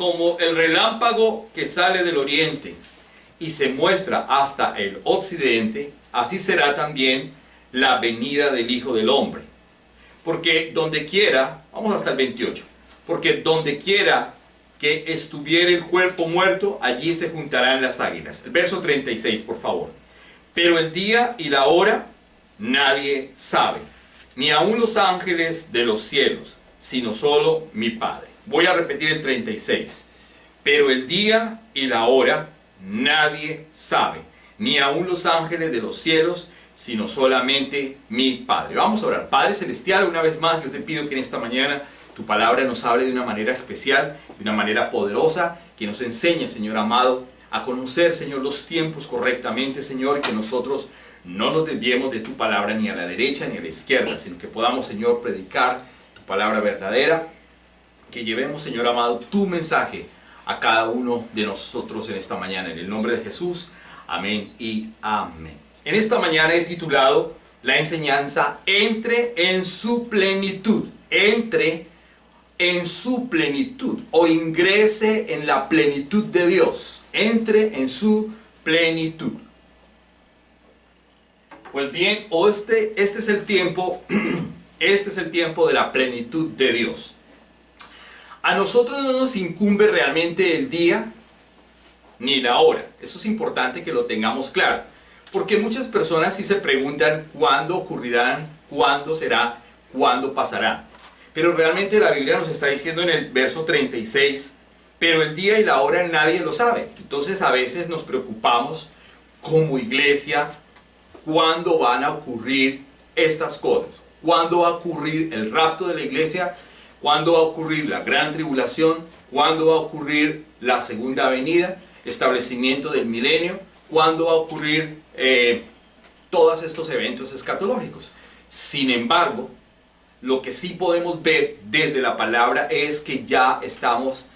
como el relámpago que sale del oriente y se muestra hasta el occidente, así será también la venida del Hijo del Hombre. Porque donde quiera, vamos hasta el 28, porque donde quiera que estuviere el cuerpo muerto, allí se juntarán las águilas. El verso 36, por favor. Pero el día y la hora nadie sabe, ni aun los ángeles de los cielos, sino solo mi Padre. Voy a repetir el 36. Pero el día y la hora nadie sabe, ni aun los ángeles de los cielos, sino solamente mi Padre. Vamos a orar. Padre Celestial, una vez más yo te pido que en esta mañana tu palabra nos hable de una manera especial, de una manera poderosa, que nos enseñe, Señor amado, a conocer, Señor, los tiempos correctamente, Señor, y que nosotros no nos desviemos de tu palabra ni a la derecha ni a la izquierda, sino que podamos, Señor, predicar tu palabra verdadera, que llevemos, Señor amado, tu mensaje a cada uno de nosotros en esta mañana. En el nombre de Jesús, amén y amén. En esta mañana he titulado la enseñanza Entre en su plenitud. Entre en su plenitud, o ingrese en la plenitud de Dios. Entre en su plenitud. Pues bien, este es el tiempo, este es el tiempo de la plenitud de Dios. A nosotros no nos incumbe realmente el día ni la hora. Eso es importante que lo tengamos claro. Porque muchas personas sí se preguntan cuándo ocurrirán, cuándo será, cuándo pasará. Pero realmente la Biblia nos está diciendo en el verso 36, pero el día y la hora nadie lo sabe. Entonces a veces nos preocupamos como iglesia, ¿cuándo van a ocurrir estas cosas? ¿Cuándo va a ocurrir el rapto de la iglesia? ¿Cuándo va a ocurrir la gran tribulación? ¿Cuándo va a ocurrir la segunda venida? Establecimiento del milenio. ¿Cuándo va a ocurrir todos estos eventos escatológicos? Sin embargo, lo que sí podemos ver desde la palabra es que ya estamos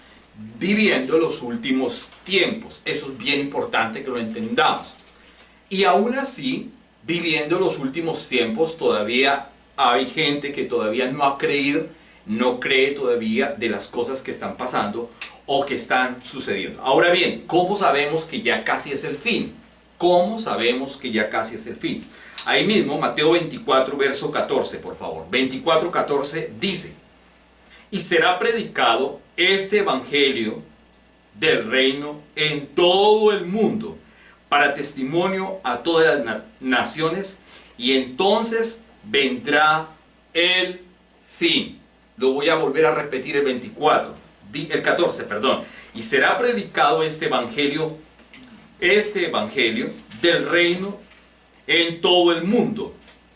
viviendo los últimos tiempos. Eso es bien importante que lo entendamos. Y aún así, viviendo los últimos tiempos, todavía hay gente que todavía no ha creído, no cree todavía de las cosas que están pasando o que están sucediendo. Ahora bien, ¿cómo sabemos que ya casi es el fin? ¿Cómo sabemos que ya casi es el fin? Ahí mismo, Mateo 24, verso 14, por favor. 24, 14 dice: y será predicado este evangelio del reino en todo el mundo, para testimonio a todas las naciones, y entonces vendrá el fin. Lo voy a volver a repetir el 14, perdón. Y será predicado este evangelio del reino en todo el mundo,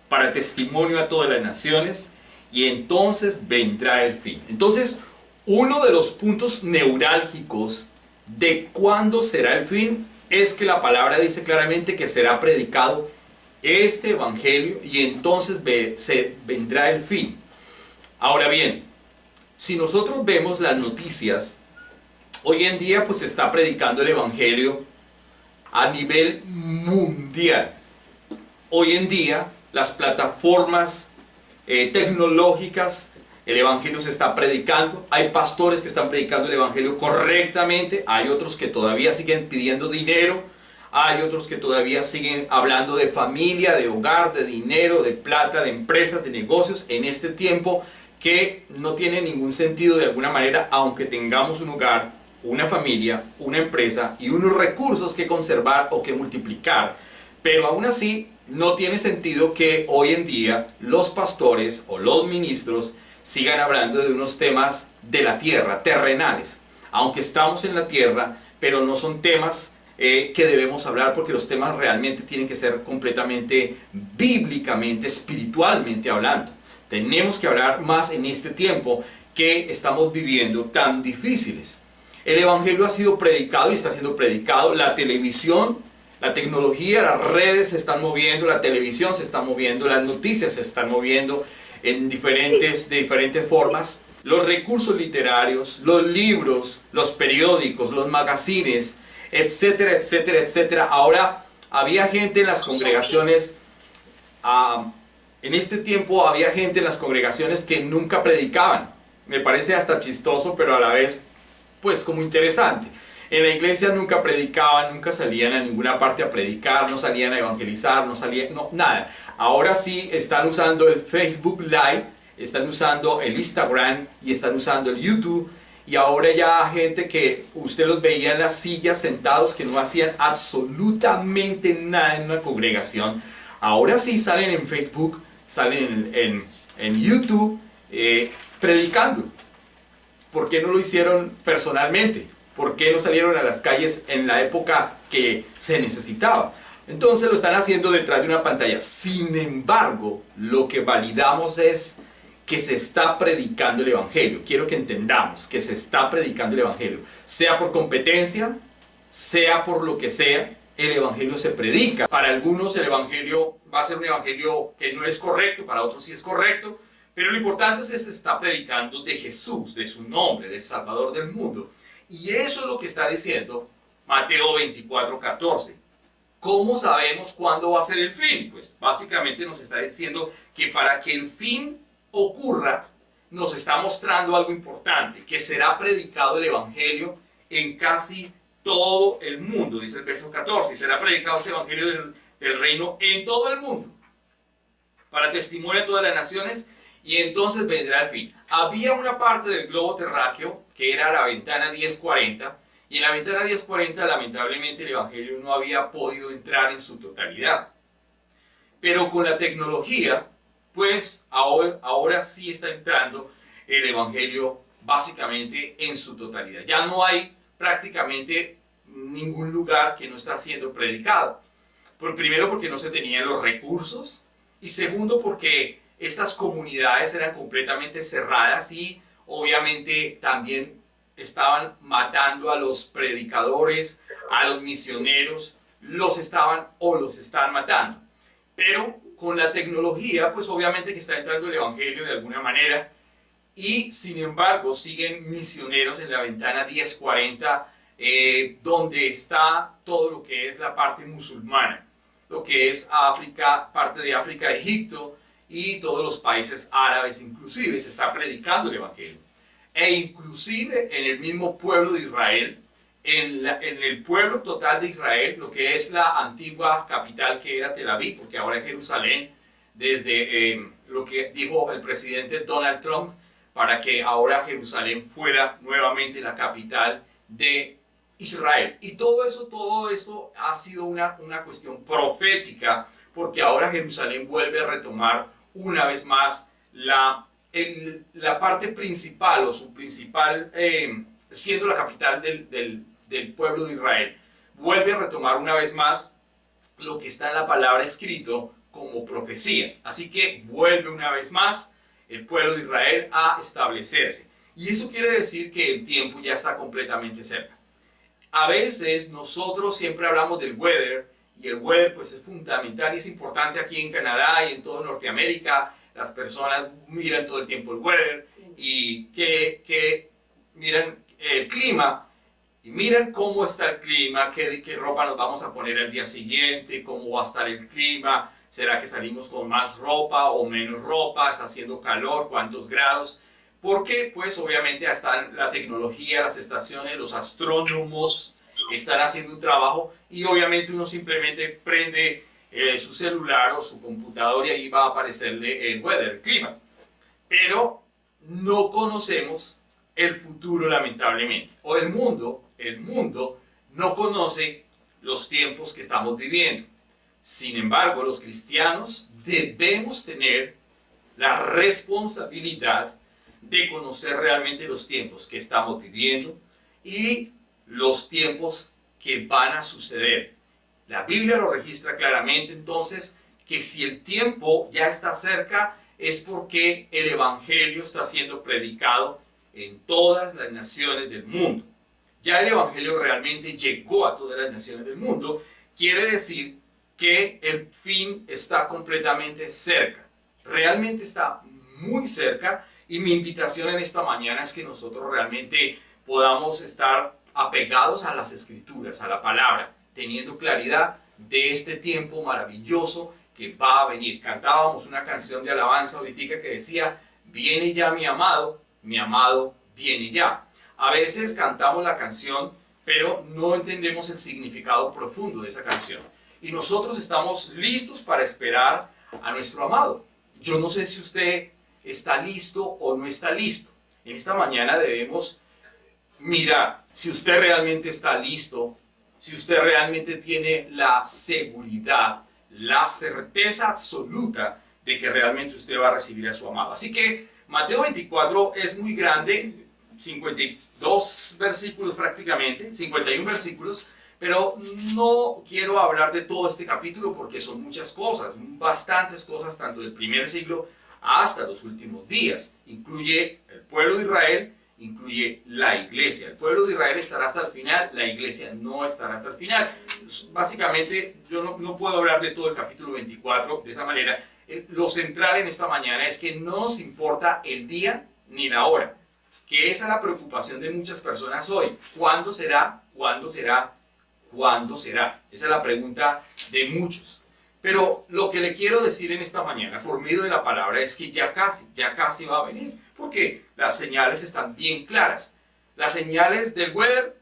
para testimonio a todas las naciones, y entonces vendrá el fin. Entonces, uno de los puntos neurálgicos de cuándo será el fin es que la palabra dice claramente que será predicado este evangelio y entonces vendrá el fin. Ahora bien, si nosotros vemos las noticias, hoy en día pues se está predicando el evangelio a nivel mundial. Hoy en día las plataformas tecnológicas, el evangelio se está predicando. Hay pastores que están predicando el evangelio correctamente. Hay otros que todavía siguen pidiendo dinero. Hay otros que todavía siguen hablando de familia, de hogar, de dinero, de plata, de empresas, de negocios en este tiempo que no tiene ningún sentido de alguna manera, aunque tengamos un hogar, una familia, una empresa y unos recursos que conservar o que multiplicar. Pero aún así no tiene sentido que hoy en día los pastores o los ministros sigan hablando de unos temas de la tierra, terrenales. Aunque estamos en la tierra, pero no son temas que debemos hablar, porque los temas realmente tienen que ser completamente bíblicamente, espiritualmente hablando. Tenemos que hablar más en este tiempo que estamos viviendo tan difíciles. El evangelio ha sido predicado y está siendo predicado. La televisión, la tecnología, las redes se están moviendo, la televisión se está moviendo, las noticias se están moviendo de diferentes formas. Los recursos literarios, los libros, los periódicos, los magazines, etcétera, etcétera, etcétera. Ahora había gente en las congregaciones, en este tiempo había gente en las congregaciones que nunca predicaban. Me parece hasta chistoso, pero a la vez pues como interesante. En la iglesia nunca predicaban, nunca salían a ninguna parte a predicar, no salían a evangelizar, no salían, no, nada. Ahora sí están usando el Facebook Live, están usando el Instagram y están usando el YouTube. Y ahora ya gente que usted los veía en las sillas sentados que no hacían absolutamente nada en una congregación. Ahora sí salen en Facebook, salen en YouTube predicando. ¿Por qué no lo hicieron personalmente? ¿Por qué no salieron a las calles en la época que se necesitaba? Entonces lo están haciendo detrás de una pantalla. Sin embargo, lo que validamos es que se está predicando el Evangelio. Quiero que entendamos que se está predicando el Evangelio. Sea por competencia, sea por lo que sea, el Evangelio se predica. Para algunos el Evangelio va a ser un Evangelio que no es correcto, para otros sí es correcto. Pero lo importante es que se está predicando de Jesús, de su nombre, del Salvador del mundo. Y eso es lo que está diciendo Mateo 24:14. ¿Cómo sabemos cuándo va a ser el fin? Pues básicamente nos está diciendo que para que el fin ocurra, nos está mostrando algo importante, que será predicado el Evangelio en casi todo el mundo, dice el verso 14, y será predicado este Evangelio del reino en todo el mundo, para testimonio a todas las naciones, y entonces vendrá el fin. Había una parte del globo terráqueo, que era la ventana 1040, y en la ventana 1040 lamentablemente el Evangelio no había podido entrar en su totalidad. Pero con la tecnología, pues ahora sí está entrando el Evangelio básicamente en su totalidad. Ya no hay prácticamente ningún lugar que no está siendo predicado. Primero porque no se tenían los recursos y segundo porque estas comunidades eran completamente cerradas y obviamente también estaban matando a los predicadores, a los misioneros, los están matando. Pero con la tecnología, pues obviamente que está entrando el Evangelio de alguna manera y sin embargo siguen misioneros en la ventana 1040 donde está todo lo que es la parte musulmana, lo que es África, parte de África, Egipto y todos los países árabes inclusive se está predicando el Evangelio. E inclusive en el mismo pueblo de Israel, en el pueblo total de Israel, lo que es la antigua capital que era Tel Aviv, porque ahora es Jerusalén, desde lo que dijo el presidente Donald Trump, para que ahora Jerusalén fuera nuevamente la capital de Israel. Y todo esto ha sido una cuestión profética, porque ahora Jerusalén vuelve a retomar una vez más la parte principal o su principal, siendo la capital del pueblo de Israel, vuelve a retomar una vez más lo que está en la palabra escrito como profecía. Así que vuelve una vez más el pueblo de Israel a establecerse. Y eso quiere decir que el tiempo ya está completamente cerca. A veces nosotros siempre hablamos del weather, y el weather pues es fundamental y es importante aquí en Canadá y en toda Norteamérica. Las personas miran todo el tiempo el weather y que miran el clima y miran cómo está el clima, qué ropa nos vamos a poner al día siguiente, cómo va a estar el clima, será que salimos con más ropa o menos ropa, está haciendo calor, cuántos grados, porque pues obviamente están la tecnología, las estaciones, los astrónomos están haciendo un trabajo y obviamente uno simplemente prende su celular o su computador y ahí va a aparecerle el weather, el clima. Pero no conocemos el futuro lamentablemente. O el mundo no conoce los tiempos que estamos viviendo. Sin embargo, los cristianos debemos tener la responsabilidad de conocer realmente los tiempos que estamos viviendo y los tiempos que van a suceder. La Biblia lo registra claramente entonces que si el tiempo ya está cerca es porque el Evangelio está siendo predicado en todas las naciones del mundo. Ya el Evangelio realmente llegó a todas las naciones del mundo. Quiere decir que el fin está completamente cerca. Realmente está muy cerca y mi invitación en esta mañana es que nosotros realmente podamos estar apegados a las Escrituras, a la palabra, teniendo claridad de este tiempo maravilloso que va a venir. Cantábamos una canción de alabanza ahorita que decía, viene ya mi amado viene ya. a veces cantamos la canción, pero no entendemos el significado profundo de esa canción. Y nosotros estamos listos para esperar a nuestro amado. Yo no sé si usted está listo o no está listo. En esta mañana debemos mirar si usted realmente está listo, si usted realmente tiene la seguridad, la certeza absoluta de que realmente usted va a recibir a su amado. Así que Mateo 24 es muy grande, 52 versículos prácticamente, 51 versículos, pero no quiero hablar de todo este capítulo porque son muchas cosas, bastantes cosas, tanto del primer siglo hasta los últimos días. Incluye el pueblo de Israel, incluye la iglesia. El pueblo de Israel estará hasta el final, la iglesia no estará hasta el final. Básicamente, yo no puedo hablar de todo el capítulo 24 de esa manera. Lo central en esta mañana es que no nos importa el día ni la hora, que esa es la preocupación de muchas personas hoy. ¿Cuándo será? ¿Cuándo será? ¿Cuándo será? Esa es la pregunta de muchos. Pero lo que le quiero decir en esta mañana, por medio de la palabra, es que ya casi va a venir. Porque las señales están bien claras. Las señales del weather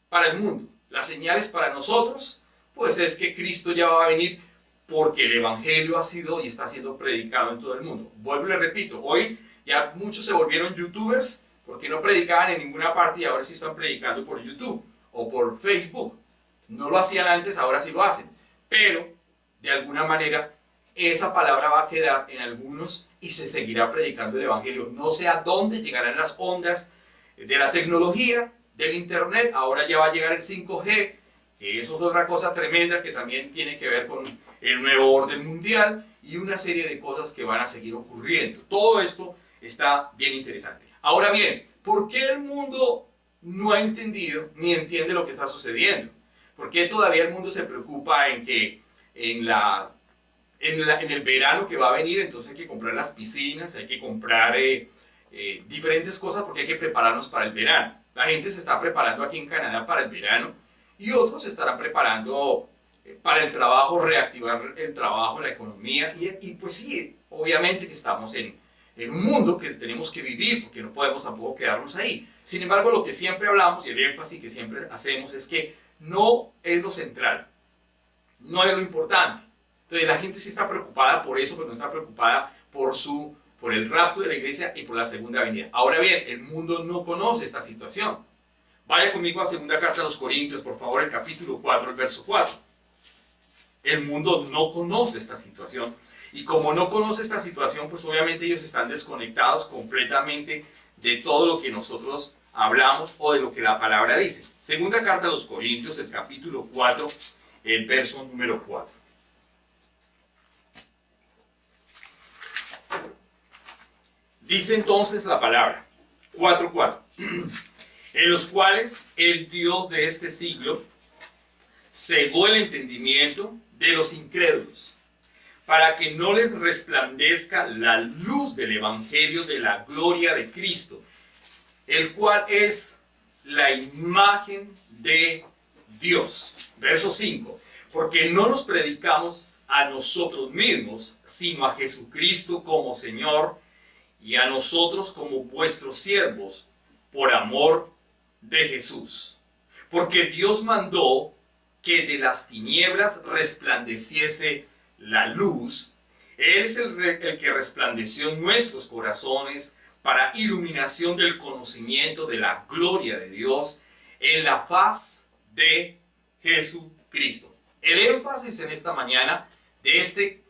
para el mundo, las señales para nosotros, pues es que Cristo ya va a venir porque el Evangelio ha sido y está siendo predicado en todo el mundo. Vuelvo y le repito, hoy ya muchos se volvieron youtubers porque no predicaban en ninguna parte y ahora sí están predicando por YouTube o por Facebook. No lo hacían antes, ahora sí lo hacen. Pero, de alguna manera, esa palabra va a quedar en algunos y se seguirá predicando el Evangelio. No sé a dónde llegarán las ondas de la tecnología, del Internet. Ahora ya va a llegar el 5G, que eso es otra cosa tremenda que también tiene que ver con el nuevo orden mundial y una serie de cosas que van a seguir ocurriendo. Todo esto está bien interesante. Ahora bien, ¿por qué el mundo no ha entendido ni entiende lo que está sucediendo? ¿Por qué todavía el mundo se preocupa en que en el verano que va a venir, entonces hay que comprar las piscinas, hay que comprar diferentes cosas porque hay que prepararnos para el verano? La gente se está preparando aquí en Canadá para el verano y otros se estarán preparando para el trabajo, reactivar el trabajo, la economía y pues sí, obviamente que estamos en un mundo que tenemos que vivir porque no podemos tampoco quedarnos ahí. Sin embargo, lo que siempre hablamos y el énfasis que siempre hacemos es que no es lo central, no es lo importante. Entonces la gente sí está preocupada por eso, pero no está preocupada por el rapto de la iglesia y por la segunda venida. Ahora bien, el mundo no conoce esta situación. Vaya conmigo a segunda carta a los Corintios, por favor, el capítulo 4, el verso 4. El mundo no conoce esta situación. Y como no conoce esta situación, pues obviamente ellos están desconectados completamente de todo lo que nosotros hablamos o de lo que la palabra dice. Segunda carta a los Corintios, el capítulo 4, el verso número 4. Dice entonces la palabra, 4:4, en los cuales el Dios de este siglo cegó el entendimiento de los incrédulos, para que no les resplandezca la luz del Evangelio de la gloria de Cristo, el cual es la imagen de Dios. Verso 5, porque no nos predicamos a nosotros mismos, sino a Jesucristo como Señor, y a nosotros como vuestros siervos, por amor de Jesús. Porque Dios mandó que de las tinieblas resplandeciese la luz. Él es el que resplandeció en nuestros corazones para iluminación del conocimiento de la gloria de Dios en la faz de Jesucristo. El énfasis en esta mañana de este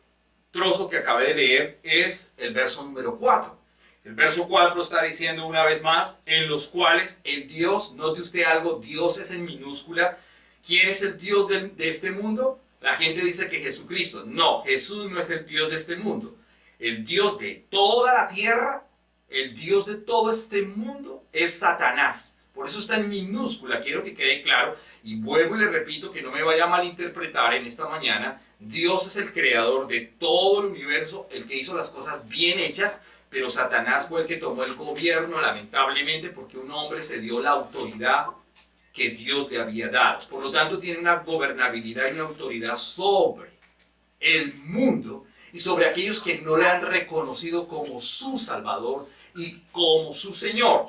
trozo que acabé de leer es el verso número 4. El verso 4 está diciendo una vez más, en los cuales el Dios, note usted algo, Dios es en minúscula. ¿Quién es el Dios de este mundo? La gente dice que Jesucristo. No, Jesús no es el Dios de este mundo. El Dios de toda la tierra, el Dios de todo este mundo es Satanás. Por eso está en minúscula, quiero que quede claro. Y vuelvo y le repito que no me vaya a malinterpretar en esta mañana. Dios es el creador de todo el universo, el que hizo las cosas bien hechas. Pero Satanás fue el que tomó el gobierno, lamentablemente, porque un hombre se dio la autoridad que Dios le había dado. Por lo tanto, tiene una gobernabilidad y una autoridad sobre el mundo y sobre aquellos que no le han reconocido como su Salvador y como su Señor.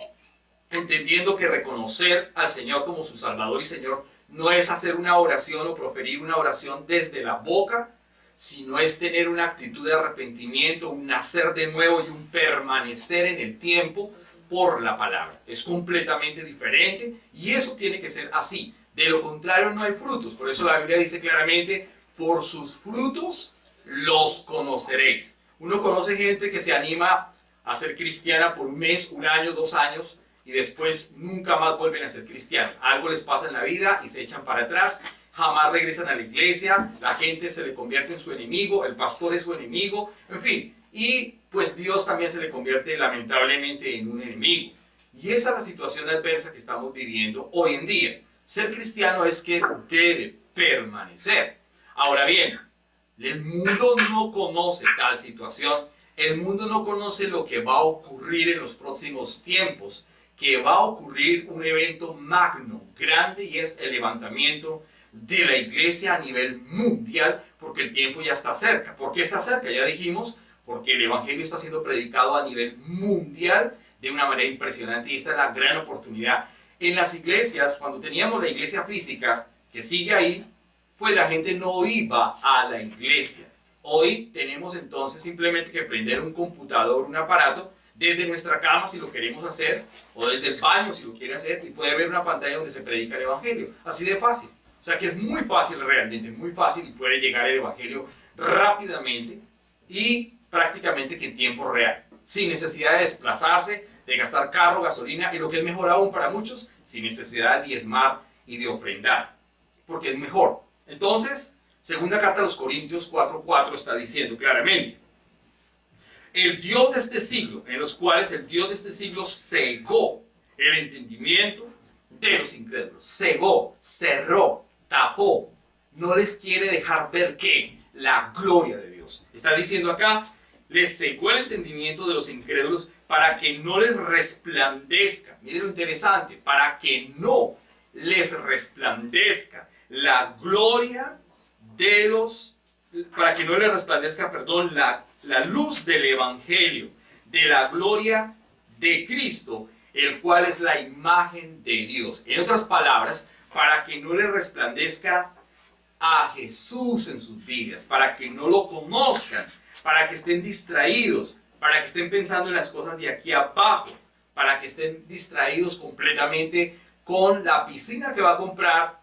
entendiendo que reconocer al Señor como su Salvador y Señor no es hacer una oración o proferir una oración desde la boca, sino es tener una actitud de arrepentimiento, un nacer de nuevo y un permanecer en el tiempo por la palabra. Es completamente diferente y eso tiene que ser así. De lo contrario no hay frutos. Por eso la Biblia dice claramente, por sus frutos los conoceréis. Uno conoce gente que se anima a ser cristiana por un mes, un año, 2 años, y después nunca más vuelven a ser cristianos. Algo les pasa en la vida y se echan para atrás, jamás regresan a la iglesia, la gente se le convierte en su enemigo, el pastor es su enemigo, en fin. Y pues Dios también se le convierte lamentablemente en un enemigo. Y esa es la situación adversa que estamos viviendo hoy en día. Ser cristiano es que debe permanecer. Ahora bien, el mundo no conoce tal situación. El mundo no conoce lo que va a ocurrir en los próximos tiempos, que va a ocurrir un evento magno, grande, y es el levantamiento de la iglesia a nivel mundial, porque el tiempo ya está cerca. ¿Por qué está cerca? Ya dijimos, porque el evangelio está siendo predicado a nivel mundial de una manera impresionante y esta es la gran oportunidad. En las iglesias, cuando teníamos la iglesia física, que sigue ahí, pues la gente no iba a la iglesia. Hoy tenemos entonces simplemente que prender un computador, un aparato, desde nuestra cama si lo queremos hacer, o desde el baño si lo quiere hacer, y puede ver una pantalla donde se predica el evangelio. Así de fácil. O sea que es muy fácil realmente, muy fácil, y puede llegar el evangelio rápidamente y prácticamente que en tiempo real, sin necesidad de desplazarse, de gastar carro, gasolina, y lo que es mejor aún para muchos, sin necesidad de diezmar y de ofrendar, porque es mejor. Entonces, segunda carta a los Corintios 4:4 está diciendo claramente, el Dios de este siglo, en los cuales el Dios de este siglo cegó el entendimiento de los incrédulos, cegó, cerró, tapó, no les quiere dejar ver ¿qué? La gloria de Dios. Está diciendo acá, les cegó el entendimiento de los incrédulos para que no les resplandezca. Miren lo interesante, para que no les resplandezca la gloria de los, para que no les resplandezca, perdón, la luz del evangelio, de la gloria de Cristo, el cual es la imagen de Dios. En otras palabras, para que no les resplandezca a Jesús en sus vidas, para que no lo conozcan, para que estén distraídos, para que estén pensando en las cosas de aquí abajo, para que estén distraídos completamente con la piscina que va a comprar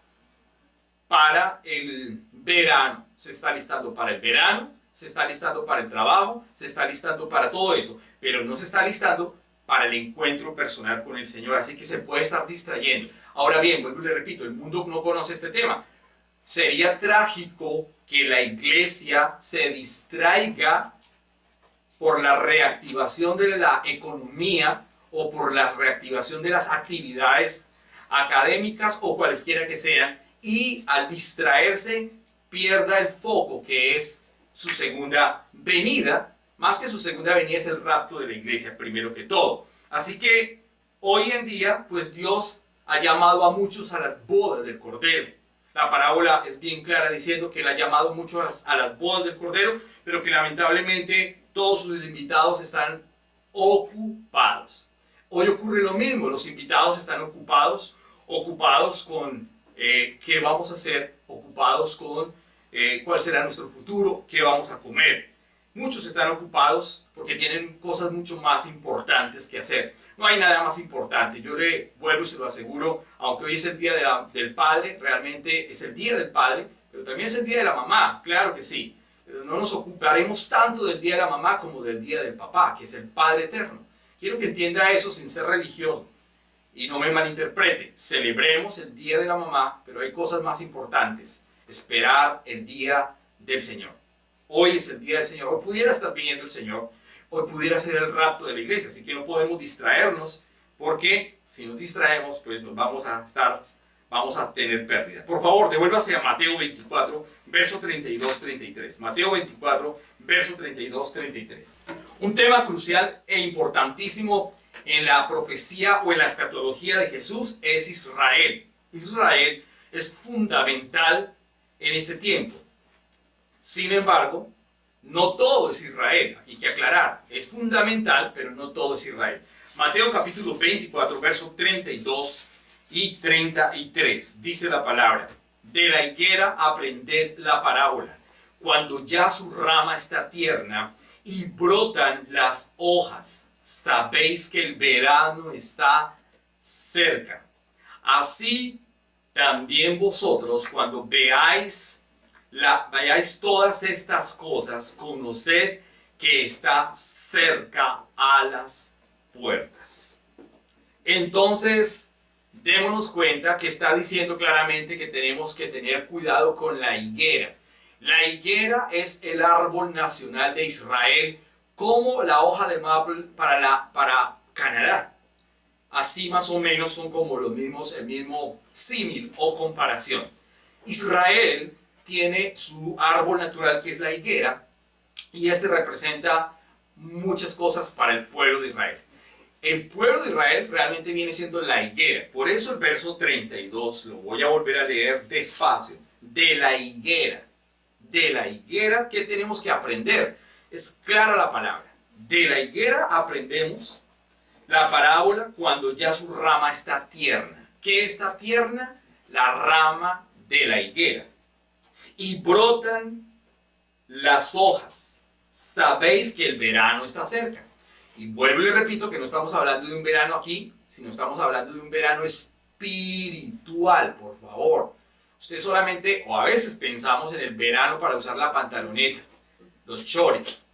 para el verano. Se está listando para el verano, se está listando para el trabajo, se está listando para todo eso, pero no se está listando para el encuentro personal con el Señor, así que se puede estar distrayendo. Ahora bien, vuelvo y le repito, el mundo no conoce este tema. Sería trágico que la iglesia se distraiga por la reactivación de la economía o por la reactivación de las actividades académicas o cualesquiera que sean, y al distraerse pierda el foco que es su segunda venida. Más que su segunda venida es el rapto de la iglesia primero que todo. Así que hoy en día pues Dios ha llamado a muchos a las bodas del Cordero. La parábola es bien clara diciendo que Él ha llamado muchos a las bodas del Cordero, pero que lamentablemente todos sus invitados están ocupados. Hoy ocurre lo mismo, los invitados están ocupados con qué vamos a hacer, ocupados con cuál será nuestro futuro, qué vamos a comer. Muchos están ocupados porque tienen cosas mucho más importantes que hacer. No hay nada más importante. Yo le vuelvo y se lo aseguro, aunque hoy es el día del padre, realmente es el día del padre, pero también es el día de la mamá, claro que sí. Pero no nos ocuparemos tanto del día de la mamá como del día del papá, que es el Padre Eterno. Quiero que entienda eso sin ser religioso y no me malinterprete. Celebremos el día de la mamá, pero hay cosas más importantes. Esperar el día del Señor. Hoy es el día del Señor. Hoy pudiera estar viniendo el Señor. Hoy pudiera ser el rapto de la iglesia. Así que no podemos distraernos, porque si nos distraemos, pues nos vamos a tener pérdida. Por favor, devuélvase a Mateo 24, verso 32-33. Mateo 24, verso 32-33. Un tema crucial e importantísimo en la profecía o en la escatología de Jesús es Israel. Israel es fundamental en este tiempo. Sin embargo, no todo es Israel. Hay que aclarar, es fundamental, pero no todo es Israel. Mateo capítulo 24, versos 32 y 33. Dice la palabra: de la higuera aprended la parábola. Cuando ya su rama está tierna y brotan las hojas, sabéis que el verano está cerca. Así también vosotros, cuando veáis todas estas cosas, conoced que está cerca a las puertas. Entonces, démonos cuenta que está diciendo claramente que tenemos que tener cuidado con la higuera. La higuera es el árbol nacional de Israel, como la hoja de maple para Canadá. Así más o menos son como los mismos, el mismo símil o comparación. Israel tiene su árbol natural, que es la higuera, y este representa muchas cosas para el pueblo de Israel. El pueblo de Israel realmente viene siendo la higuera. Por eso el verso 32, lo voy a volver a leer despacio. De la higuera. De la higuera, ¿qué tenemos que aprender? Es clara la palabra. De la higuera aprendemos la parábola cuando ya su rama está tierna. ¿Qué está tierna? La rama de la higuera. Y brotan las hojas. Sabéis que el verano está cerca. Y vuelvo y le repito que no estamos hablando de un verano aquí, sino estamos hablando de un verano espiritual, por favor. Usted solamente, o a veces pensamos en el verano para usar la pantaloneta, los chores,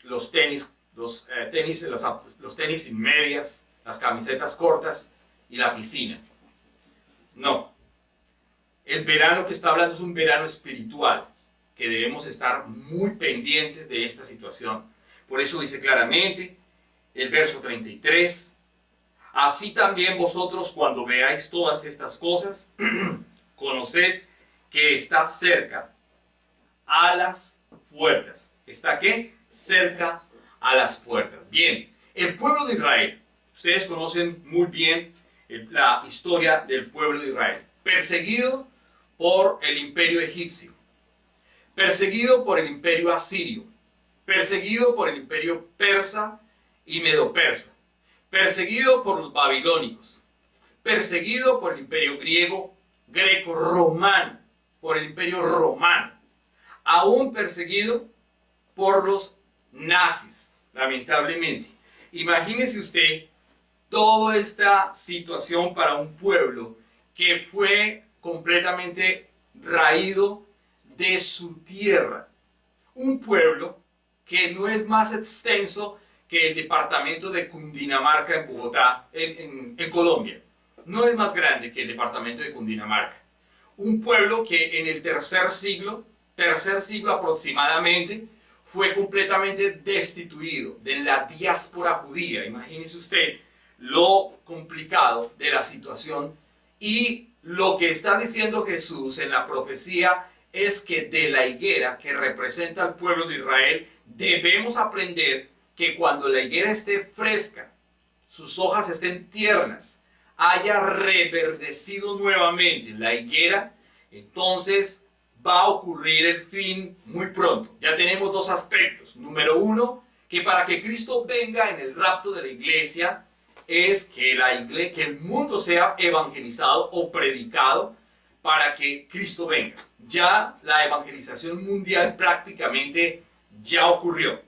los tenis sin medias, las camisetas cortas y la piscina. No. El verano que está hablando es un verano espiritual, que debemos estar muy pendientes de esta situación. Por eso dice claramente el verso 33, así también vosotros, cuando veáis todas estas cosas, conoced que está cerca a las puertas. ¿Está qué? Cerca a las puertas. Bien, el pueblo de Israel, ustedes conocen muy bien la historia del pueblo de Israel. Perseguido por el imperio egipcio, perseguido por el imperio asirio, perseguido por el imperio persa y medo-persa, perseguido por los babilónicos, perseguido por el imperio griego, greco-romano, por el imperio romano, aún perseguido por los nazis, lamentablemente. Imagínese usted toda esta situación para un pueblo que fue completamente raído de su tierra. Un pueblo que no es más extenso que el departamento de Cundinamarca en Bogotá, en Colombia. No es más grande que el departamento de Cundinamarca. Un pueblo que en el tercer siglo aproximadamente, fue completamente destituido de la diáspora judía. Imagínese usted lo complicado de la situación, y lo que está diciendo Jesús en la profecía es que de la higuera que representa al pueblo de Israel debemos aprender que cuando la higuera esté fresca, sus hojas estén tiernas, haya reverdecido nuevamente la higuera, entonces va a ocurrir el fin muy pronto. Ya tenemos dos aspectos. Número uno, que para que Cristo venga en el rapto de la iglesia, es que el mundo sea evangelizado o predicado para que Cristo venga. Ya la evangelización mundial prácticamente ya ocurrió.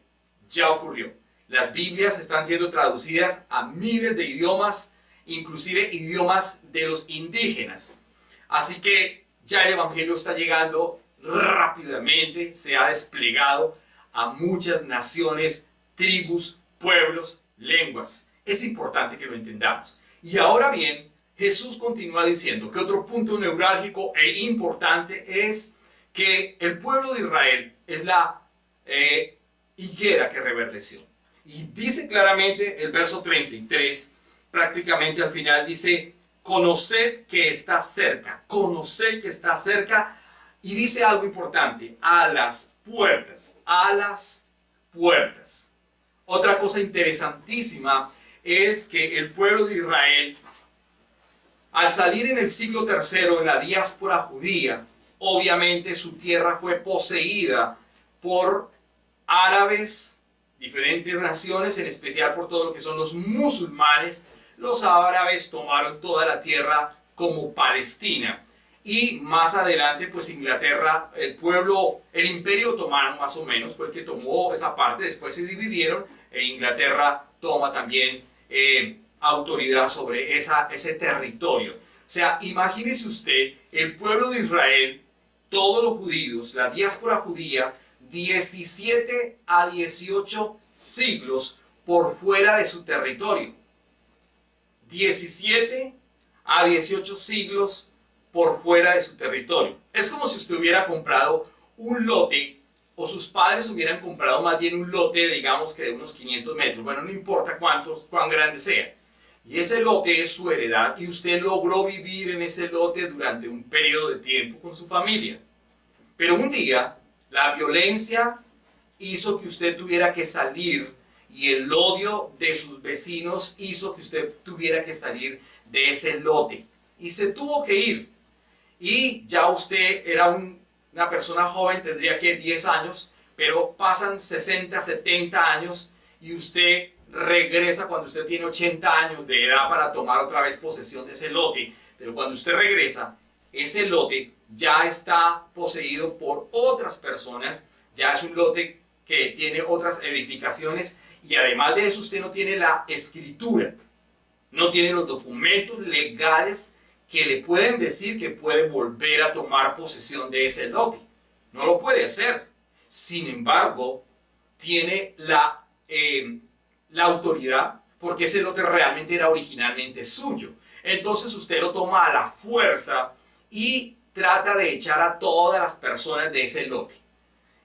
Las Biblias están siendo traducidas a miles de idiomas, inclusive idiomas de los indígenas. Así que ya el evangelio está llegando rápidamente, se ha desplegado a muchas naciones, tribus, pueblos, lenguas. Es importante que lo entendamos. Y ahora bien, Jesús continúa diciendo que otro punto neurálgico e importante es que el pueblo de Israel es la higuera que reverdeció. Y dice claramente el verso 33, prácticamente al final dice: conoced que está cerca, conoced que está cerca. Y dice algo importante: a las puertas, a las puertas. Otra cosa interesantísima es que el pueblo de Israel, al salir en el siglo III en la diáspora judía, obviamente su tierra fue poseída por árabes, diferentes naciones, en especial por todo lo que son los musulmanes, los árabes tomaron toda la tierra como Palestina. Y más adelante, pues Inglaterra, el Imperio Otomano más o menos, fue el que tomó esa parte, después se dividieron, e Inglaterra toma también autoridad sobre ese territorio. O sea, imagínese usted, el pueblo de Israel, todos los judíos, la diáspora judía, 17 a 18 siglos por fuera de su territorio. 17 a 18 siglos por fuera de su territorio. Es como si usted hubiera comprado un lote, o sus padres hubieran comprado más bien un lote, digamos que de unos 500 metros. Bueno, no importa cuán grande sea. Y ese lote es su heredad y usted logró vivir en ese lote durante un periodo de tiempo con su familia. Pero un día, la violencia hizo que usted tuviera que salir y el odio de sus vecinos hizo que usted tuviera que salir de ese lote. Y se tuvo que ir. Y ya usted era una persona joven, tendría que 10 años, pero pasan 60, 70 años y usted regresa cuando usted tiene 80 años de edad para tomar otra vez posesión de ese lote. Pero cuando usted regresa, ese lote ya está poseído por otras personas, ya es un lote que tiene otras edificaciones y además de eso usted no tiene la escritura, no tiene los documentos legales que le pueden decir que puede volver a tomar posesión de ese lote. No lo puede hacer. Sin embargo, tiene la autoridad porque ese lote realmente era originalmente suyo. Entonces usted lo toma a la fuerza y trata de echar a todas las personas de ese lote.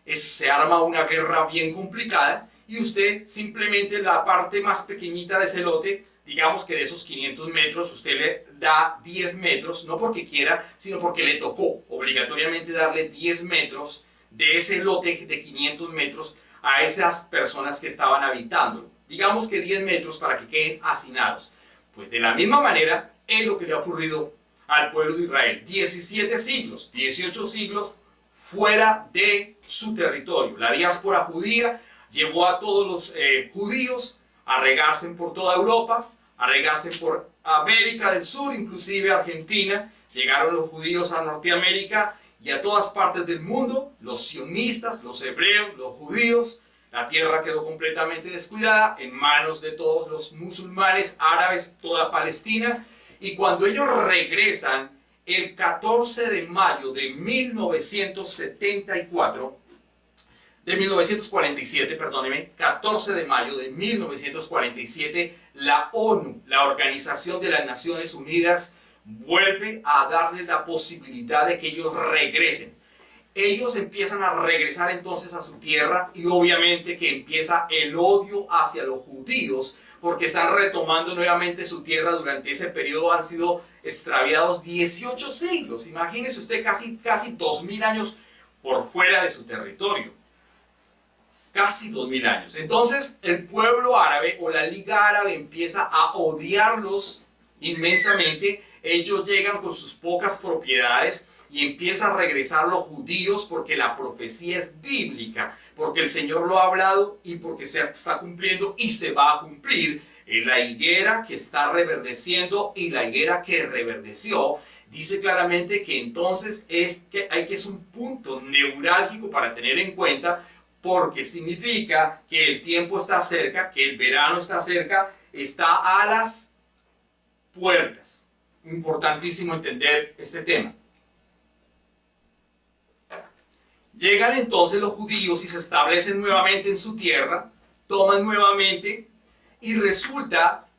Se arma una guerra bien complicada y usted simplemente la parte más pequeñita de ese lote, digamos que de esos 500 metros, usted le da 10 metros, no porque quiera, sino porque le tocó obligatoriamente darle 10 metros de ese lote de 500 metros a esas personas que estaban habitándolo. Digamos que 10 metros para que queden hacinados. Pues de la misma manera es lo que le ha ocurrido al pueblo de Israel. 17 siglos, 18 siglos fuera de su territorio. La diáspora judía llevó a todos los judíos a regarse por toda Europa, a regarse por América del Sur, inclusive Argentina. Llegaron los judíos a Norteamérica y a todas partes del mundo, los sionistas, los hebreos, los judíos. La tierra quedó completamente descuidada en manos de todos los musulmanes, árabes, toda Palestina. Y cuando ellos regresan, el 14 de mayo de 1947, perdóneme, 14 de mayo de 1947, la ONU, la Organización de las Naciones Unidas, vuelve a darle la posibilidad de que ellos regresen. Ellos empiezan a regresar entonces a su tierra y obviamente que empieza el odio hacia los judíos porque están retomando nuevamente su tierra. Durante ese periodo han sido extraviados 18 siglos. Imagínese usted casi 2000 años por fuera de su territorio. Casi 2000 años. Entonces el pueblo árabe o la Liga Árabe empieza a odiarlos inmensamente. Ellos llegan con sus pocas propiedades y empieza a regresar los judíos porque la profecía es bíblica, porque el Señor lo ha hablado y porque se está cumpliendo y se va a cumplir. La higuera que está reverdeciendo y la higuera que reverdeció, dice claramente que entonces es un punto neurálgico para tener en cuenta, porque significa que el tiempo está cerca, que el verano está cerca, está a las puertas. Importantísimo entender este tema. Llegan entonces los judíos y se establecen nuevamente en su tierra, toman nuevamente y resulta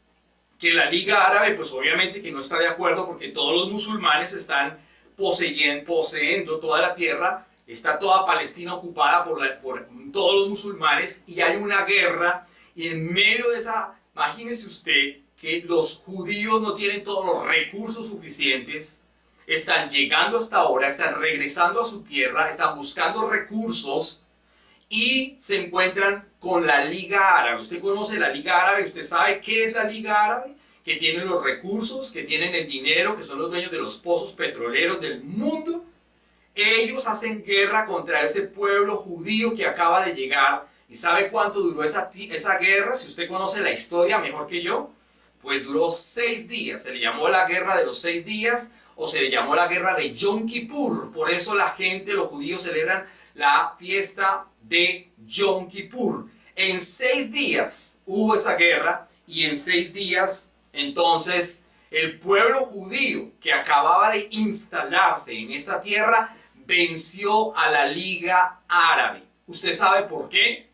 que la Liga Árabe, pues obviamente que no está de acuerdo porque todos los musulmanes están poseyendo toda la tierra, está toda Palestina ocupada por todos los musulmanes y hay una guerra y en medio de esa, imagínese usted que los judíos no tienen todos los recursos suficientes, están llegando hasta ahora, están regresando a su tierra, están buscando recursos y se encuentran con la Liga Árabe. Usted conoce la Liga Árabe, usted sabe qué es la Liga Árabe, que tienen los recursos, que tienen el dinero, que son los dueños de los pozos petroleros del mundo. Ellos hacen guerra contra ese pueblo judío que acaba de llegar ¿Y sabe cuánto duró esa guerra? Si usted conoce la historia mejor que yo, pues duró 6 días. Se le llamó la guerra de los 6 días o se le llamó la guerra de Yom Kippur. Por eso la gente, los judíos, celebran la fiesta de Yom Kippur. En 6 días hubo esa guerra y en 6 días entonces el pueblo judío que acababa de instalarse en esta tierra venció a la Liga Árabe. ¿Usted sabe por qué?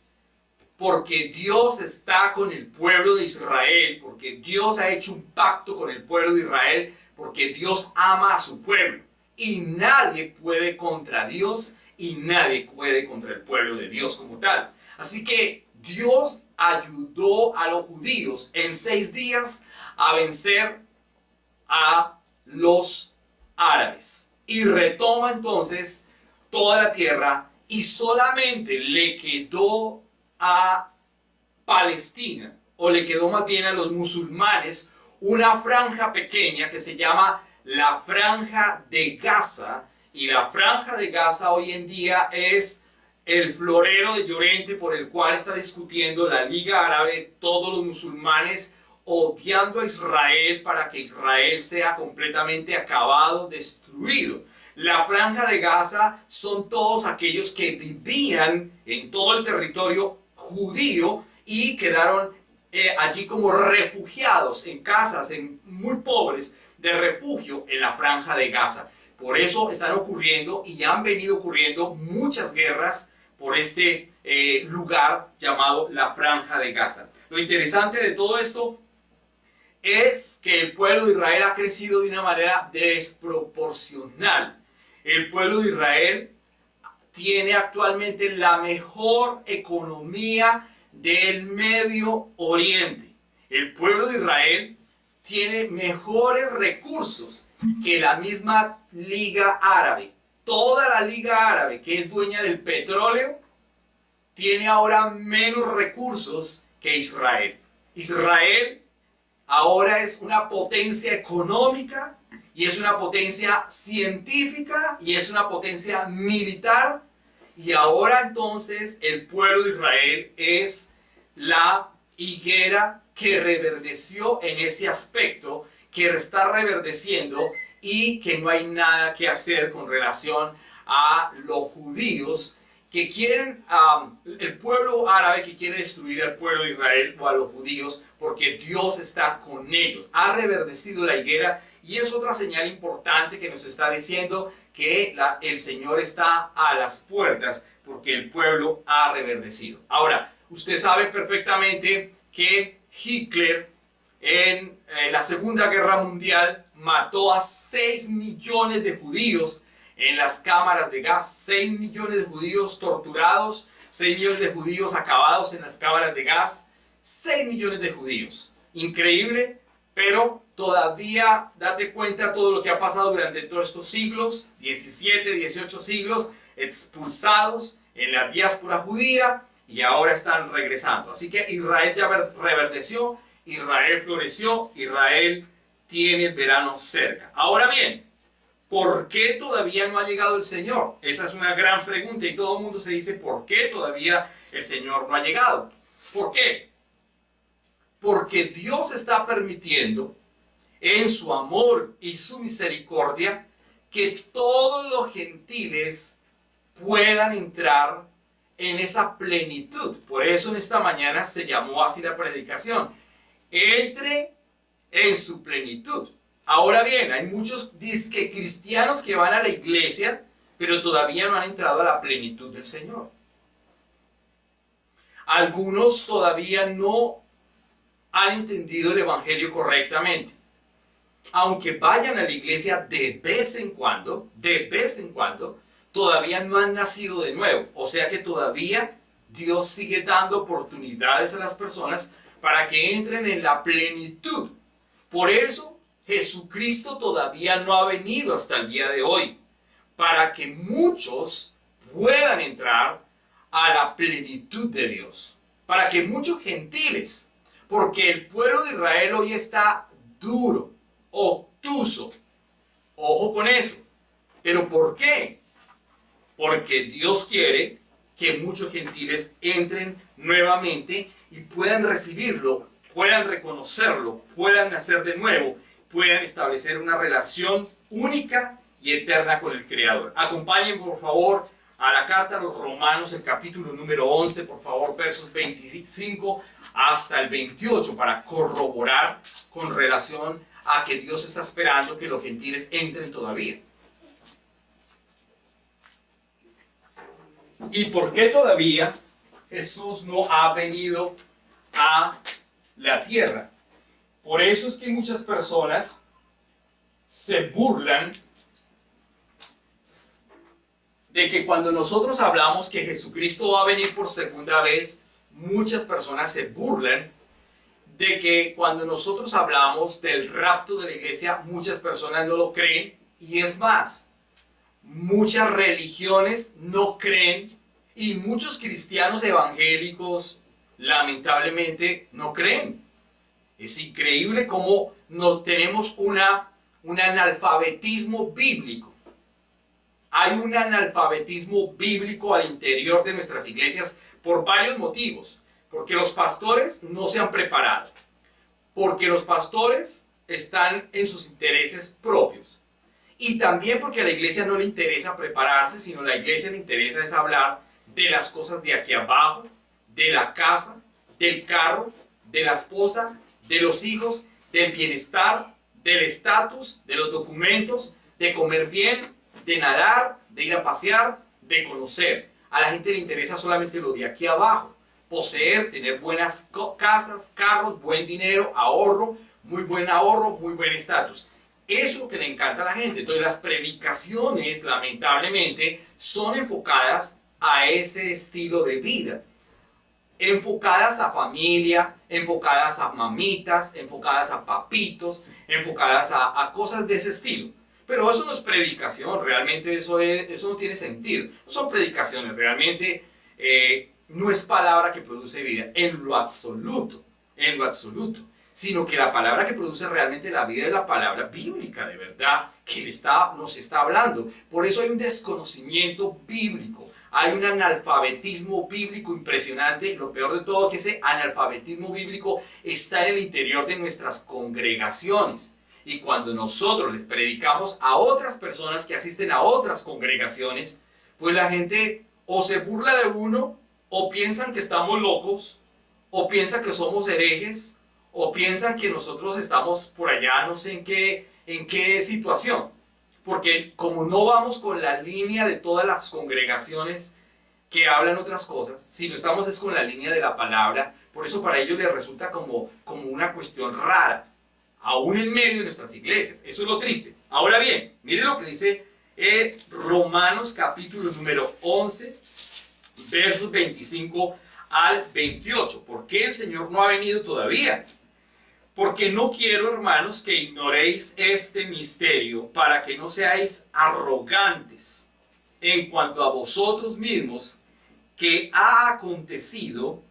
Porque Dios está con el pueblo de Israel, porque Dios ha hecho un pacto con el pueblo de Israel, porque Dios ama a su pueblo. Y nadie puede contra Dios y nadie puede contra el pueblo de Dios como tal. Así que Dios ayudó a los judíos en 6 días a vencer a los árabes. Y retoma entonces toda la tierra y solamente le quedó a Palestina, o le quedó más bien a los musulmanes, una franja pequeña que se llama la Franja de Gaza. Y la Franja de Gaza hoy en día es el florero de Llorente por el cual está discutiendo la Liga Árabe, todos los musulmanes odiando a Israel para que Israel sea completamente acabado, destruido. La Franja de Gaza son todos aquellos que vivían en todo el territorio judío y quedaron allí como refugiados en casas muy pobres de refugio en la Franja de Gaza. Por eso están ocurriendo y han venido ocurriendo muchas guerras por este lugar llamado la Franja de Gaza. Lo interesante de todo esto es que el pueblo de Israel ha crecido de una manera desproporcional. El pueblo de Israel tiene actualmente la mejor economía del Medio Oriente. El pueblo de Israel tiene mejores recursos que la misma Liga Árabe. Toda la Liga Árabe, que es dueña del petróleo, tiene ahora menos recursos que Israel. Israel ahora es una potencia económica y es una potencia científica y es una potencia militar. Y ahora entonces el pueblo de Israel es la higuera que reverdeció en ese aspecto, que está reverdeciendo y que no hay nada que hacer con relación a los judíos que quieren, el pueblo árabe que quiere destruir al pueblo de Israel o a los judíos, porque Dios está con ellos. Ha reverdecido la higuera y es otra señal importante que nos está diciendo que el Señor está a las puertas porque el pueblo ha reverdecido. Ahora, usted sabe perfectamente que Hitler en la Segunda Guerra Mundial mató a 6 millones de judíos en las cámaras de gas, 6 millones de judíos torturados, 6 millones de judíos acabados en las cámaras de gas, 6 millones de judíos. Increíble, pero todavía date cuenta todo lo que ha pasado durante todos estos siglos, 17, 18 siglos, expulsados en la diáspora judía y ahora están regresando. Así que Israel ya reverdeció, Israel floreció, Israel tiene el verano cerca. Ahora bien, ¿por qué todavía no ha llegado el Señor? Esa es una gran pregunta y todo el mundo se dice, ¿por qué todavía el Señor no ha llegado? ¿Por qué? Porque Dios está permitiendo en su amor y su misericordia que todos los gentiles puedan entrar en esa plenitud. Por eso en esta mañana se llamó así la predicación. Entre en su plenitud. Ahora bien, hay muchos disque cristianos que van a la iglesia, pero todavía no han entrado a la plenitud del Señor. Algunos todavía no han entendido el evangelio correctamente. Aunque vayan a la iglesia de vez en cuando, todavía no han nacido de nuevo. O sea que todavía Dios sigue dando oportunidades a las personas para que entren en la plenitud. Por eso Jesucristo todavía no ha venido hasta el día de hoy, para que muchos puedan entrar a la plenitud de Dios, para que muchos gentiles, porque el pueblo de Israel hoy está duro, obtuso, ojo con eso, pero ¿por qué? Porque Dios quiere que muchos gentiles entren nuevamente y puedan recibirlo, puedan reconocerlo, puedan nacer de nuevo, puedan establecer una relación única y eterna con el Creador. Acompáñenme por favor a la carta a los Romanos, el capítulo número 11, por favor, versos 25 hasta el 28, para corroborar con relación a que Dios está esperando que los gentiles entren todavía. ¿Y por qué todavía Jesús no ha venido a la tierra? Por eso es que muchas personas se burlan de que cuando nosotros hablamos que Jesucristo va a venir por segunda vez, muchas personas se burlan de que cuando nosotros hablamos del rapto de la iglesia, muchas personas no lo creen. Y es más, muchas religiones no creen y muchos cristianos evangélicos lamentablemente no creen. Es increíble cómo no tenemos un analfabetismo bíblico. Hay un analfabetismo bíblico al interior de nuestras iglesias por varios motivos. Porque los pastores no se han preparado. Porque los pastores están en sus intereses propios. Y también porque a la iglesia no le interesa prepararse, sino a la iglesia le interesa es hablar de las cosas de aquí abajo, de la casa, del carro, de la esposa, de los hijos, del bienestar, del estatus, de los documentos, de comer bien, de nadar, de ir a pasear, de conocer. A la gente le interesa solamente lo de aquí abajo. Poseer, tener buenas casas, carros, buen dinero, ahorro, muy buen estatus. Eso es lo que le encanta a la gente. Entonces las predicaciones, lamentablemente, son enfocadas a ese estilo de vida. Enfocadas a familia, enfocadas a mamitas, enfocadas a papitos, enfocadas a cosas de ese estilo. Pero eso no es predicación, realmente eso no tiene sentido. No son predicaciones, realmente no es palabra que produce vida en lo absoluto, sino que la palabra que produce realmente la vida es la palabra bíblica, de verdad, que nos está hablando. Por eso hay un desconocimiento bíblico, hay un analfabetismo bíblico impresionante. Lo peor de todo es que ese analfabetismo bíblico está en el interior de nuestras congregaciones. Y cuando nosotros les predicamos a otras personas que asisten a otras congregaciones, pues la gente o se burla de uno, o piensan que estamos locos, o piensan que somos herejes, o piensan que nosotros estamos por allá, no sé en qué situación. Porque como no vamos con la línea de todas las congregaciones que hablan otras cosas, sino estamos es con la línea de la palabra, por eso para ellos les resulta como una cuestión rara, aún en medio de nuestras iglesias. Eso es lo triste. Ahora bien, miren lo que dice Romanos capítulo número 11, versos 25 al 28. ¿Por qué el Señor no ha venido todavía? Porque no quiero, hermanos, que ignoréis este misterio, para que no seáis arrogantes en cuanto a vosotros mismos, que ha acontecido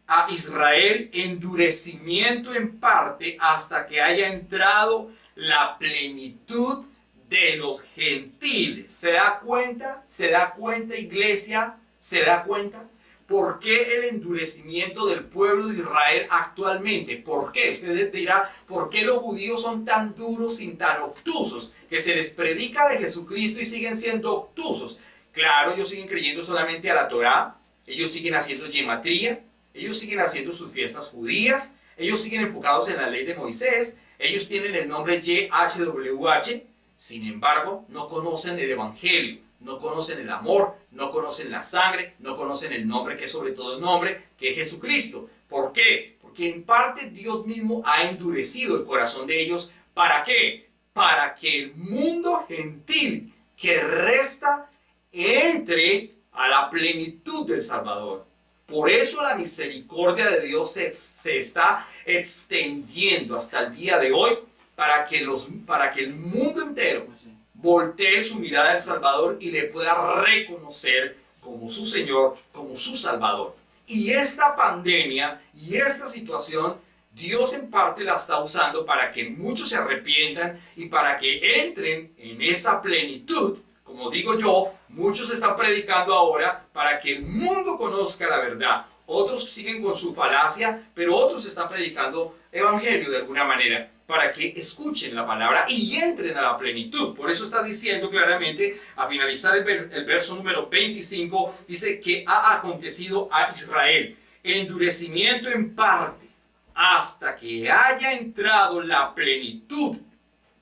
a Israel endurecimiento en parte hasta que haya entrado la plenitud de los gentiles. ¿Se da cuenta? ¿Se da cuenta, iglesia? ¿Se da cuenta? ¿Por qué el endurecimiento del pueblo de Israel actualmente? ¿Por qué? Usted dirá, ¿por qué los judíos son tan duros y tan obtusos? Que se les predica de Jesucristo y siguen siendo obtusos. Claro, ellos siguen creyendo solamente a la Torá, ellos siguen haciendo gematría, ellos siguen haciendo sus fiestas judías, ellos siguen enfocados en la ley de Moisés, ellos tienen el nombre YHWH, sin embargo, no conocen el Evangelio, no conocen el amor, no conocen la sangre, no conocen el nombre que es sobre todo el nombre, que es Jesucristo. ¿Por qué? Porque en parte Dios mismo ha endurecido el corazón de ellos. ¿Para qué? Para que el mundo gentil que resta entre a la plenitud del Salvador. Por eso la misericordia de Dios se está extendiendo hasta el día de hoy para que el mundo entero voltee su mirada al Salvador y le pueda reconocer como su Señor, como su Salvador. Y esta pandemia y esta situación, Dios en parte la está usando para que muchos se arrepientan y para que entren en esa plenitud, como digo yo, Muchos están predicando ahora para que el mundo conozca la verdad. Otros siguen con su falacia, pero otros están predicando evangelio de alguna manera para que escuchen la palabra y entren a la plenitud. Por eso está diciendo claramente, a finalizar el verso número 25, dice que ha acontecido a Israel endurecimiento en parte hasta que haya entrado la plenitud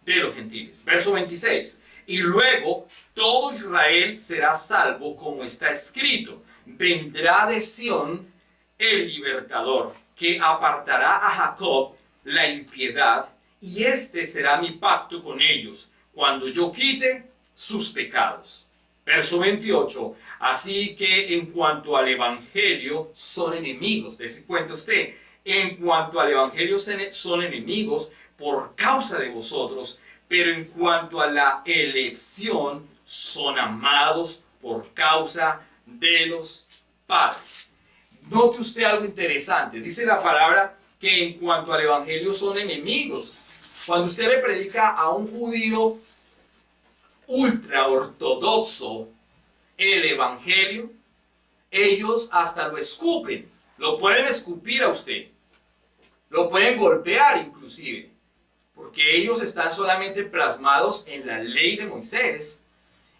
de los gentiles. Verso 26. Y luego todo Israel será salvo, como está escrito. Vendrá de Sión el libertador, que apartará a Jacob la impiedad, y este será mi pacto con ellos, cuando yo quite sus pecados. Verso 28. Así que en cuanto al evangelio son enemigos. Dese cuenta usted. En cuanto al evangelio son enemigos por causa de vosotros, pero en cuanto a la elección son amados por causa de los padres. Note usted algo interesante. Dice la palabra que en cuanto al evangelio son enemigos. Cuando usted le predica a un judío ultra ortodoxo el evangelio, ellos hasta lo escupen. Lo pueden escupir a usted. Lo pueden golpear inclusive. Porque ellos están solamente plasmados en la ley de Moisés.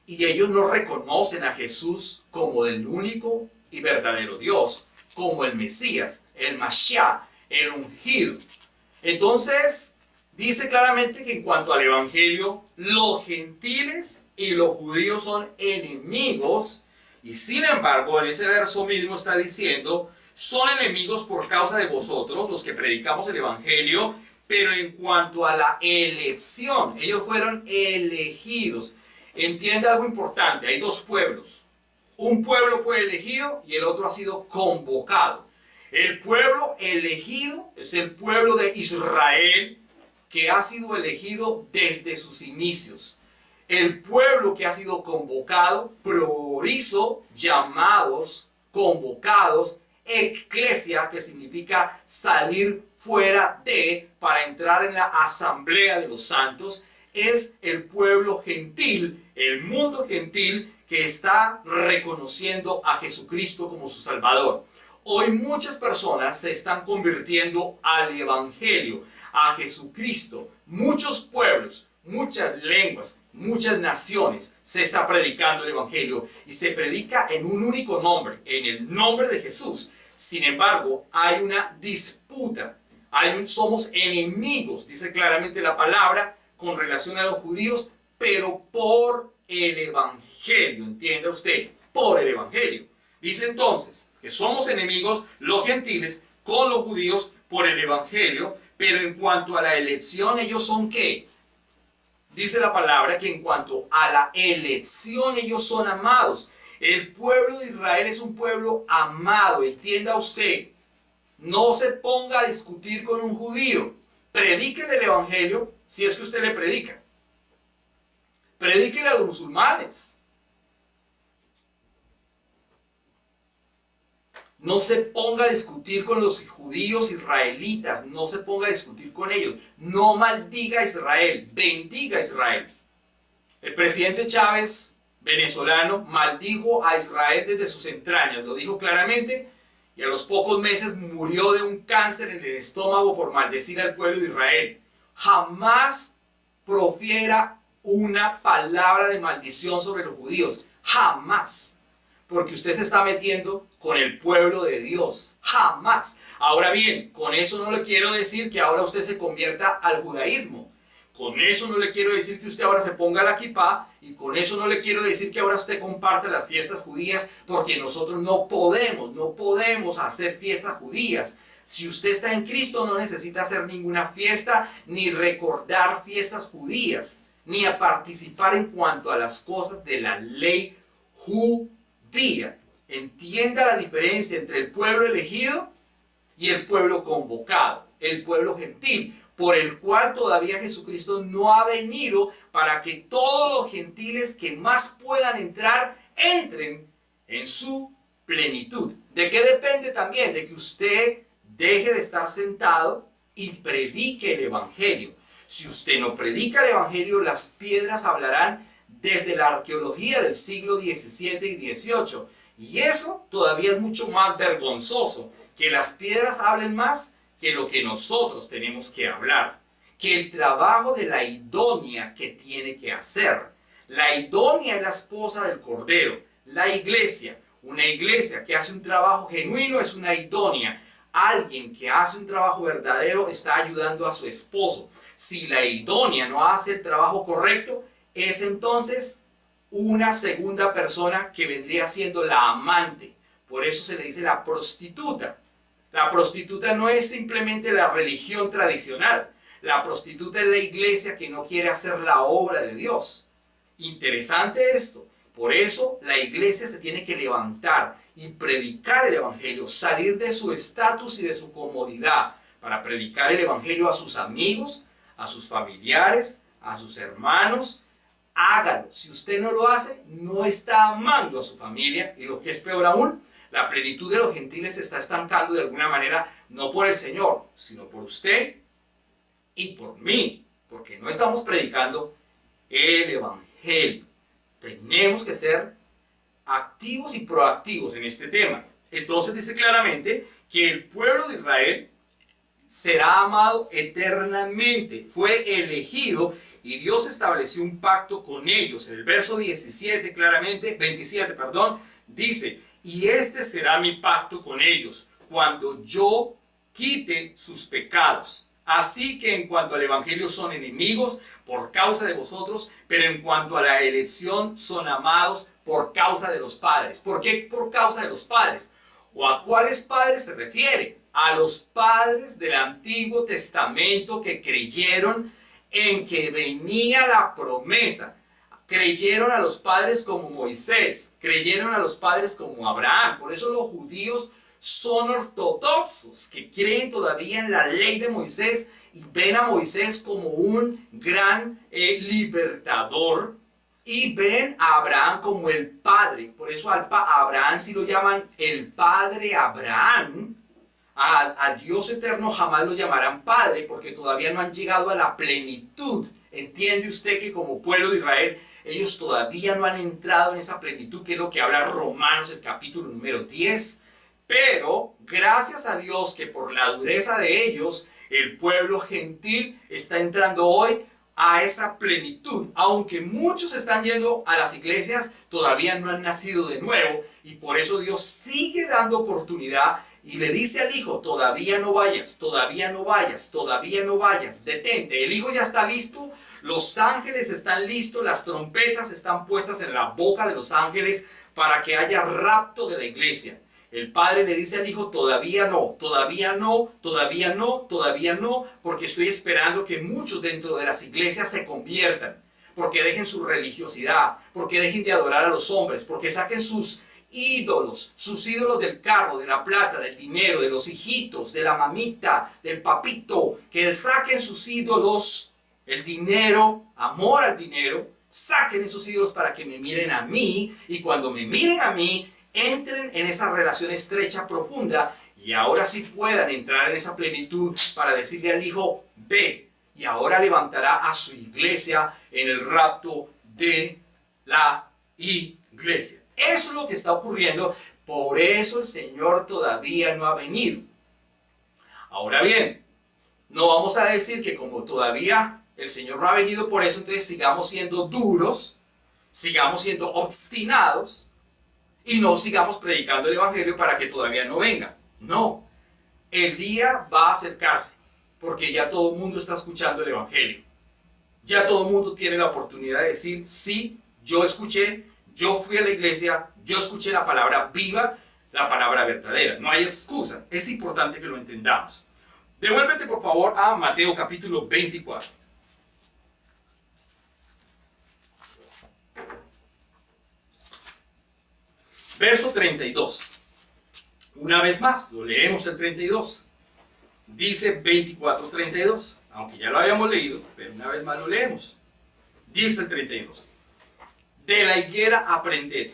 Y ellos no reconocen a Jesús como el único y verdadero Dios, como el Mesías, el Mashiach, el ungido. Entonces, dice claramente que en cuanto al evangelio, los gentiles y los judíos son enemigos. Y sin embargo, en ese verso mismo está diciendo, son enemigos por causa de vosotros, los que predicamos el evangelio, pero en cuanto a la elección, ellos fueron elegidos. Entiende algo importante, hay dos pueblos. Un pueblo fue elegido y el otro ha sido convocado. El pueblo elegido es el pueblo de Israel, que ha sido elegido desde sus inicios. El pueblo que ha sido convocado, priorizo, llamados, convocados, eclesia, que significa salir fuera de, para entrar en la asamblea de los santos, es el pueblo gentil, el mundo gentil que está reconociendo a Jesucristo como su Salvador. Hoy muchas personas se están convirtiendo al Evangelio, a Jesucristo. Muchos pueblos, muchas lenguas, muchas naciones se está predicando el Evangelio y se predica en un único nombre, en el nombre de Jesús. Sin embargo, hay una disputa, somos enemigos, dice claramente la palabra, con relación a los judíos, pero por el Evangelio, entienda usted, por el Evangelio. Dice entonces que somos enemigos los gentiles con los judíos por el Evangelio, pero en cuanto a la elección, ellos son ¿qué? Dice la palabra que en cuanto a la elección, ellos son amados. El pueblo de Israel es un pueblo amado, entienda usted. No se ponga a discutir con un judío. Predíquele el Evangelio si es que usted le predica. Predíquele a los musulmanes. No se ponga a discutir con los judíos israelitas. No se ponga a discutir con ellos. No maldiga a Israel. Bendiga a Israel. El presidente Chávez, venezolano, maldijo a Israel desde sus entrañas. Lo dijo claramente. Y a los pocos meses murió de un cáncer en el estómago por maldecir al pueblo de Israel. Jamás profiera una palabra de maldición sobre los judíos. Jamás. Porque usted se está metiendo con el pueblo de Dios. Jamás. Ahora bien, con eso no le quiero decir que ahora usted se convierta al judaísmo. Con eso no le quiero decir que usted ahora se ponga la kipá, y con eso no le quiero decir que ahora usted comparte las fiestas judías, porque nosotros no podemos hacer fiestas judías. Si usted está en Cristo no necesita hacer ninguna fiesta, ni recordar fiestas judías, ni a participar en cuanto a las cosas de la ley judía. Entienda la diferencia entre el pueblo elegido y el pueblo convocado, el pueblo gentil, por el cual todavía Jesucristo no ha venido para que todos los gentiles que más puedan entrar, entren en su plenitud. ¿De qué depende también? De que usted deje de estar sentado y predique el Evangelio. Si usted no predica el Evangelio, las piedras hablarán desde la arqueología del siglo XVII y XVIII. Y eso todavía es mucho más vergonzoso, que las piedras hablen más que lo que nosotros tenemos que hablar, que el trabajo de la idónea que tiene que hacer. La idónea es la esposa del Cordero. La iglesia, una iglesia que hace un trabajo genuino es una idónea. Alguien que hace un trabajo verdadero está ayudando a su esposo. Si la idónea no hace el trabajo correcto, es entonces una segunda persona que vendría siendo la amante. Por eso se le dice la prostituta. La prostituta no es simplemente la religión tradicional. La prostituta es la iglesia que no quiere hacer la obra de Dios. Interesante esto. Por eso la iglesia se tiene que levantar y predicar el evangelio, salir de su estatus y de su comodidad para predicar el evangelio a sus amigos, a sus familiares, a sus hermanos. Hágalo. Si usted no lo hace, no está amando a su familia, y lo que es peor aún, la plenitud de los gentiles se está estancando de alguna manera, no por el Señor, sino por usted y por mí, porque no estamos predicando el evangelio. Tenemos que ser activos y proactivos en este tema. Entonces dice claramente que el pueblo de Israel será amado eternamente, fue elegido y Dios estableció un pacto con ellos. En el verso 27 claramente, 27, perdón, dice: y este será mi pacto con ellos, cuando yo quite sus pecados. Así que en cuanto al evangelio son enemigos por causa de vosotros, pero en cuanto a la elección son amados por causa de los padres. ¿Por qué por causa de los padres? ¿O a cuáles padres se refiere? A los padres del Antiguo Testamento que creyeron en que venía la promesa. Creyeron a los padres como Moisés, creyeron a los padres como Abraham. Por eso los judíos son ortodoxos, que creen todavía en la ley de Moisés y ven a Moisés como un gran libertador, y ven a Abraham como el padre. Por eso a Abraham sí lo llaman el padre Abraham. Al Dios eterno jamás lo llamarán padre, porque todavía no han llegado a la plenitud. ¿Entiende usted que como pueblo de Israel ellos todavía no han entrado en esa plenitud, que es lo que habla Romanos el capítulo número 10? Pero gracias a Dios que por la dureza de ellos el pueblo gentil está entrando hoy a esa plenitud. Aunque muchos están yendo a las iglesias, todavía no han nacido de nuevo, y por eso Dios sigue dando oportunidad y le dice al hijo: todavía no vayas, todavía no vayas, todavía no vayas, detente. El hijo ya está listo, los ángeles están listos, las trompetas están puestas en la boca de los ángeles para que haya rapto de la iglesia. El padre le dice al hijo: todavía no, todavía no, todavía no, todavía no, porque estoy esperando que muchos dentro de las iglesias se conviertan, porque dejen su religiosidad, porque dejen de adorar a los hombres, porque saquen sus ídolos del carro, de la plata, del dinero, de los hijitos, de la mamita, del papito, que saquen sus ídolos, el dinero, amor al dinero, saquen esos ídolos para que me miren a mí, y cuando me miren a mí, entren en esa relación estrecha, profunda, y ahora sí puedan entrar en esa plenitud para decirle al hijo: ve, y ahora levantará a su iglesia en el rapto de la iglesia. Eso es lo que está ocurriendo, por eso el Señor todavía no ha venido. Ahora bien, no vamos a decir que como todavía el Señor no ha venido, por eso entonces sigamos siendo duros, sigamos siendo obstinados, y no sigamos predicando el evangelio para que todavía no venga. No, el día va a acercarse, porque ya todo el mundo está escuchando el evangelio. Ya todo el mundo tiene la oportunidad de decir: sí, yo escuché, yo fui a la iglesia, yo escuché la palabra viva, la palabra verdadera. No hay excusa, es importante que lo entendamos. Devuélvete por favor a Mateo capítulo 24. Verso 32. Una vez más, lo leemos el 32. Dice 24:32. Aunque ya lo habíamos leído, pero una vez más lo leemos. Dice el 32. De la higuera aprended.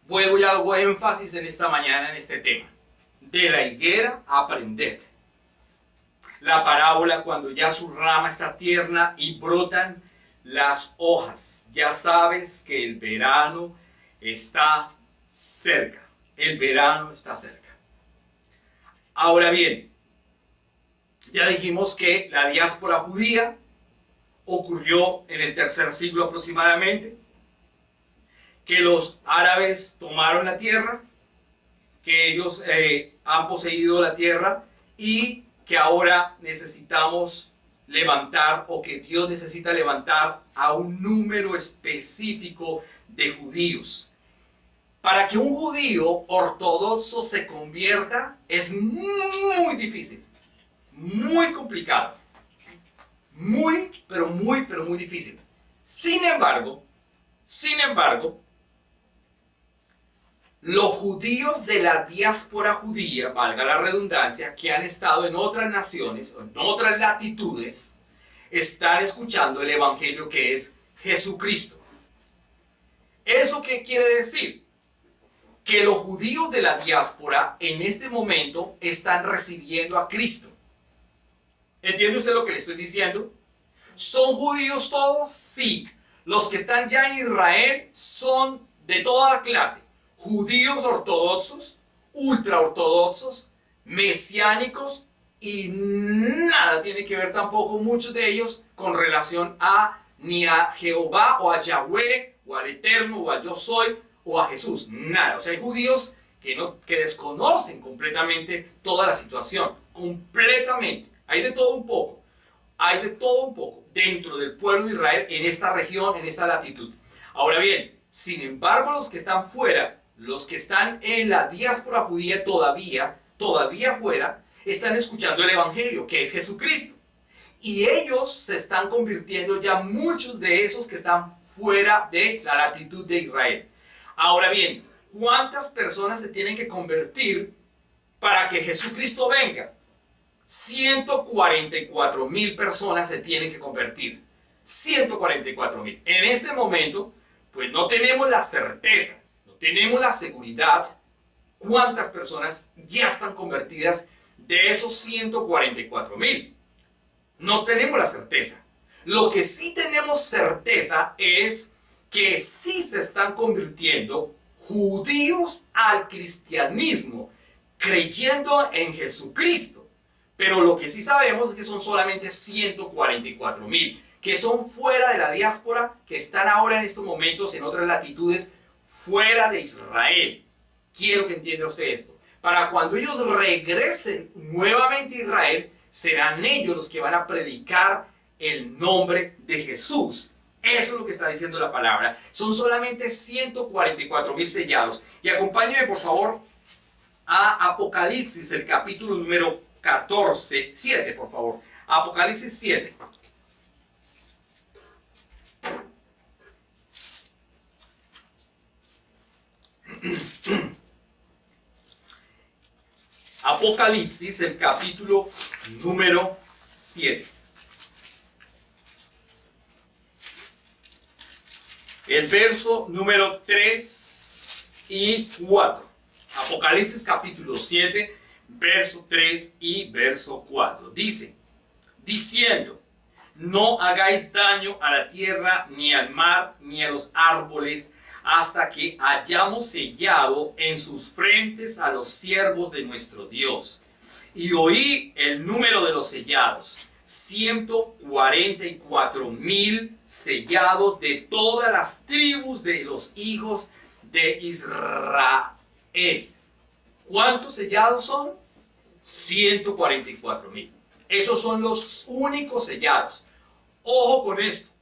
Vuelvo y hago énfasis en esta mañana en este tema. De la higuera aprended. La parábola, cuando ya su rama está tierna y brotan las hojas. Ya sabes que el verano está cerca. El verano está cerca. Ahora bien, ya dijimos que la diáspora judía ocurrió en el tercer siglo aproximadamente, que los árabes tomaron la tierra, que ellos han poseído la tierra y que ahora necesitamos levantar, o que Dios necesita levantar a un número específico de judíos. Para que un judío ortodoxo se convierta es muy difícil, muy complicado, pero muy difícil. Sin embargo, los judíos de la diáspora judía, valga la redundancia, que han estado en otras naciones, en otras latitudes, están escuchando el evangelio que es Jesucristo. ¿Eso qué quiere decir? Que los judíos de la diáspora en este momento están recibiendo a Cristo. ¿Entiende usted lo que le estoy diciendo? ¿Son judíos todos? Sí. Los que están ya en Israel son de toda clase. Judíos ortodoxos, ultraortodoxos, mesiánicos, y nada tiene que ver tampoco muchos de ellos con relación a ni a Jehová o a Yahweh o al Eterno o al Yo Soy o a Jesús. Nada. O sea, hay judíos que desconocen completamente toda la situación. Completamente. Hay de todo un poco. Hay de todo un poco dentro del pueblo de Israel en esta región, en esta latitud. Ahora bien, sin embargo, los que están fuera, los que están en la diáspora judía todavía fuera, están escuchando el evangelio, que es Jesucristo. Y ellos se están convirtiendo ya, muchos de esos que están fuera de la latitud de Israel. Ahora bien, ¿cuántas personas se tienen que convertir para que Jesucristo venga? 144,000 personas se tienen que convertir. 144,000. En este momento, pues no tenemos la certeza, no tenemos la seguridad cuántas personas ya están convertidas de esos 144,000. No tenemos la certeza. Lo que sí tenemos certeza es que sí se están convirtiendo judíos al cristianismo, creyendo en Jesucristo. Pero lo que sí sabemos es que son solamente 144,000, que son fuera de la diáspora, que están ahora en estos momentos en otras latitudes, fuera de Israel. Quiero que entienda usted esto. Para cuando ellos regresen nuevamente a Israel, serán ellos los que van a predicar el nombre de Jesús. Eso es lo que está diciendo la palabra. Son solamente 144,000 sellados. Y acompáñenme por favor a Apocalipsis, el capítulo número 7, por favor. Apocalipsis 7. Apocalipsis, el capítulo número 7. El verso número 3 y 4. Apocalipsis capítulo 7, verso 3 y verso 4. Dice, diciendo, no hagáis daño a la tierra, ni al mar, ni a los árboles, hasta que hayamos sellado en sus frentes a los siervos de nuestro Dios. Y oí el número de los sellados, 144,000 sellados de todas las tribus de los hijos de Israel. ¿Cuántos sellados son? 144,000. Esos son los únicos sellados. Ojo con esto.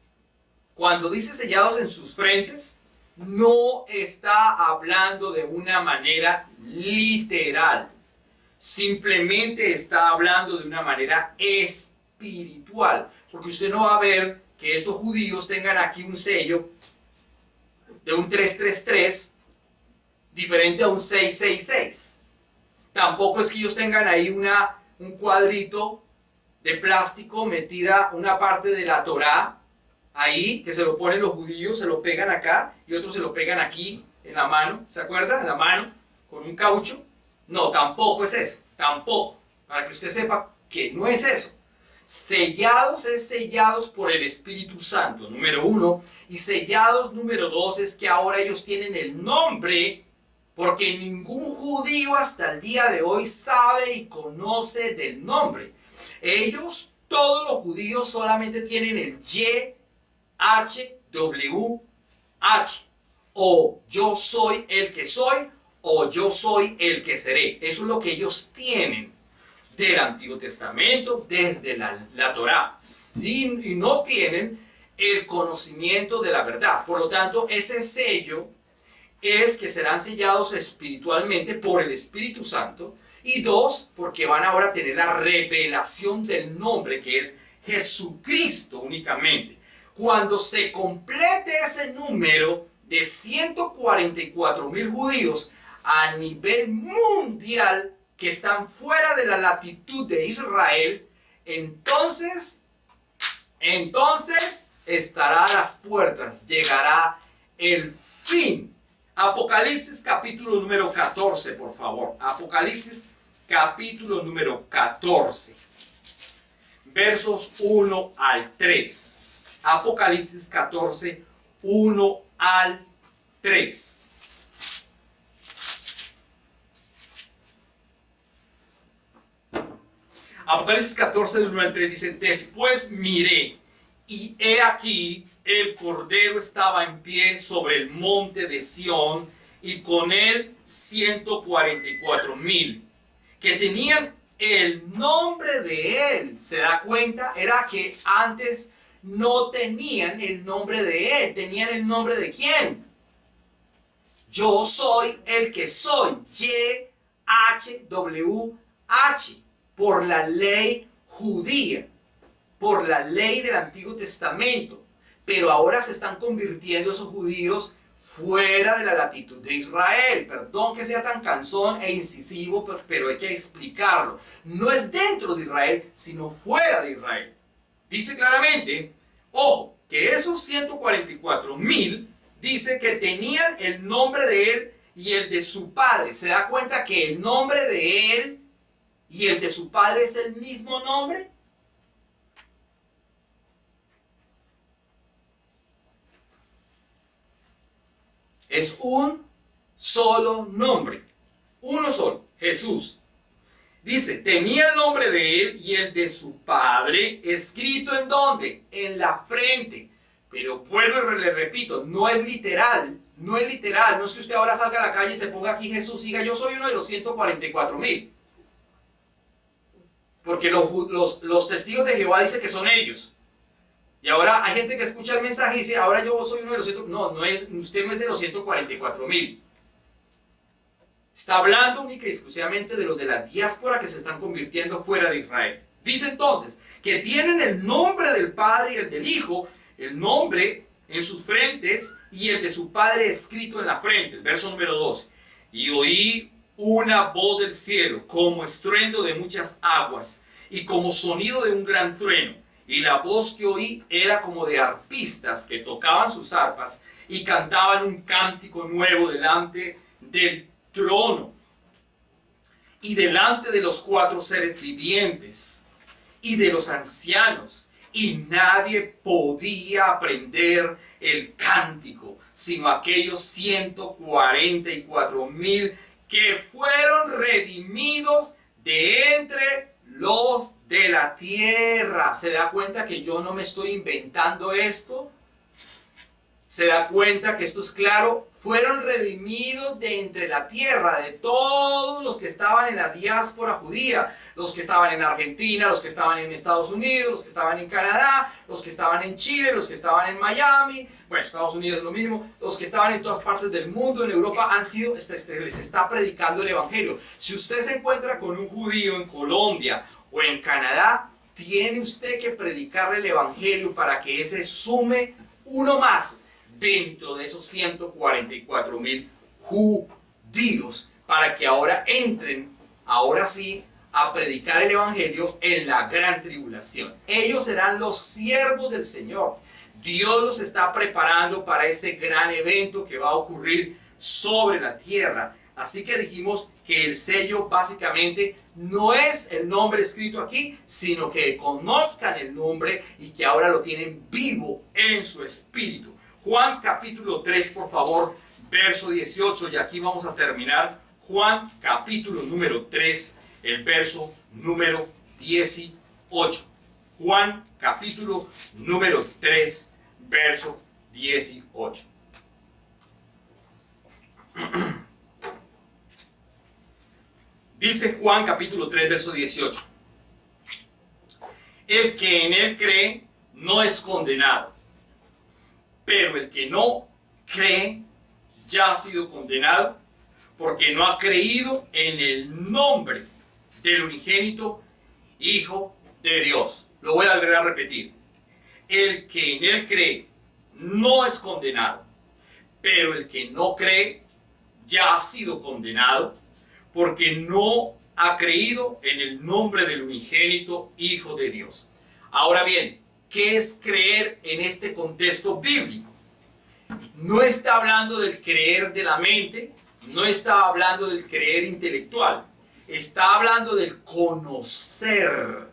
Cuando dice sellados en sus frentes, no está hablando de una manera literal. Simplemente está hablando de una manera espiritual. Porque usted no va a ver que estos judíos tengan aquí un sello de un 333 diferente a un 666. Tampoco es que ellos tengan ahí un cuadrito de plástico metida una parte de la Torá ahí, que se lo ponen los judíos, se lo pegan acá y otros se lo pegan aquí en la mano. ¿Se acuerda? En la mano, con un caucho. No, tampoco es eso. Tampoco. Para que usted sepa que no es eso. Sellados es sellados por el Espíritu Santo, número 1. Y sellados, número 2, es que ahora ellos tienen el nombre, porque ningún judío hasta el día de hoy sabe y conoce del nombre. Ellos, todos los judíos, solamente tienen el YHWH. O yo soy el que soy, o yo soy el que seré. Eso es lo que ellos tienen del Antiguo Testamento, desde la Torá. Y no tienen el conocimiento de la verdad. Por lo tanto, ese sello es que serán sellados espiritualmente por el Espíritu Santo. Y 2, porque van ahora a tener la revelación del nombre, que es Jesucristo únicamente. Cuando se complete ese número de 144,000 judíos a nivel mundial que están fuera de la latitud de Israel, entonces estará a las puertas, llegará el fin. Apocalipsis capítulo número 14, por favor. Apocalipsis capítulo número 14, versos 1 al 3. Apocalipsis 14, 1 al 3. Apocalipsis 14, del 1 al 3 dice: después miré, y he aquí, el Cordero estaba en pie sobre el monte de Sión, y con él 144,000, que tenían el nombre de él. ¿Se da cuenta? Era que antes no tenían el nombre de él. ¿Tenían el nombre de quién? Yo soy el que soy. YHWH. Por la ley judía, por la ley del Antiguo Testamento. Pero ahora se están convirtiendo esos judíos fuera de la latitud de Israel. Perdón que sea tan cansón e incisivo, pero hay que explicarlo. No es dentro de Israel, sino fuera de Israel. Dice claramente, ojo, que esos 144,000 dice que tenían el nombre de él y el de su padre. ¿Se da cuenta que el nombre de él y el de su padre es el mismo nombre? Es un solo nombre. Uno solo. Jesús. Dice, tenía el nombre de él y el de su padre escrito ¿en dónde? En la frente. Pero vuelvo y le repito, no es literal. No es literal. No es que usted ahora salga a la calle y se ponga aquí Jesús y diga, yo soy uno de los 144,000. Porque los testigos de Jehová dicen que son ellos. Y ahora hay gente que escucha el mensaje y dice, ahora yo soy uno de los 100. No, usted no es de los 144,000. Está hablando única y exclusivamente de los de la diáspora que se están convirtiendo fuera de Israel. Dice entonces que tienen el nombre del Padre y el del Hijo, el nombre en sus frentes y el de su Padre escrito en la frente. El verso número 2. Y oí una voz del cielo, como estruendo de muchas aguas, y como sonido de un gran trueno. Y la voz que oí era como de arpistas que tocaban sus arpas y cantaban un cántico nuevo delante del trono y delante de los 4 seres vivientes y de los ancianos. Y nadie podía aprender el cántico, sino aquellos 144,000 que fueron redimidos de entre los de la tierra. ¿Se da cuenta que yo no me estoy inventando esto? ¿Se da cuenta que esto es claro? Fueron redimidos de entre la tierra, de todos los que estaban en la diáspora judía, los que estaban en Argentina, los que estaban en Estados Unidos, los que estaban en Canadá, los que estaban en Chile, los que estaban en Miami, bueno, Estados Unidos es lo mismo, los que estaban en todas partes del mundo, en Europa, han sido, les está predicando el Evangelio. Si usted se encuentra con un judío en Colombia o en Canadá, tiene usted que predicarle el Evangelio para que ese sume uno más dentro de esos 144,000 judíos, para que ahora entren, ahora sí, a predicar el Evangelio en la gran tribulación. Ellos serán los siervos del Señor. Dios los está preparando para ese gran evento que va a ocurrir sobre la tierra Así que dijimos que el sello básicamente no es el nombre escrito aquí, sino que conozcan el nombre y que ahora lo tienen vivo en su espíritu. Juan capítulo 3, por favor, verso 18, y aquí vamos a terminar. Juan capítulo número 3, el verso número 18. Juan capítulo número 3, verso 18. Dice Juan capítulo 3, verso 18. El que en él cree no es condenado, pero el que no cree ya ha sido condenado porque no ha creído en el nombre del unigénito Hijo de Dios. Lo voy a volver a repetir. El que en él cree no es condenado, pero el que no cree ya ha sido condenado porque no ha creído en el nombre del unigénito Hijo de Dios. Ahora bien, ¿qué es creer en este contexto bíblico? No está hablando del creer de la mente, no está hablando del creer intelectual, está hablando del conocer,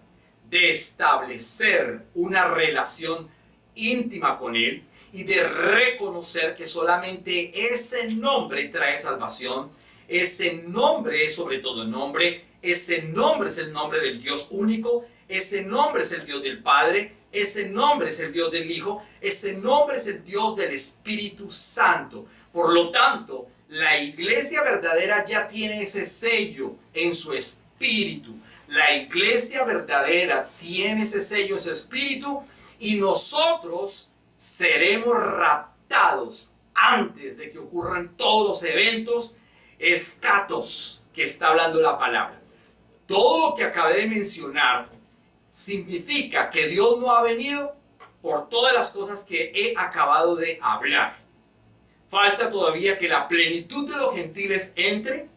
de establecer una relación íntima con Él y de reconocer que solamente ese nombre trae salvación. Ese nombre es sobre todo el nombre, ese nombre es el nombre del Dios único, ese nombre es el Dios del Padre, ese nombre es el Dios del Hijo, ese nombre es el Dios del Espíritu Santo. Por lo tanto, la iglesia verdadera ya tiene ese sello en su espíritu. La iglesia verdadera tiene ese sello en su espíritu y nosotros seremos raptados antes de que ocurran todos los eventos escatos que está hablando la palabra. Todo lo que acabé de mencionar significa que Dios no ha venido por todas las cosas que he acabado de hablar. Falta todavía que la plenitud de los gentiles entre.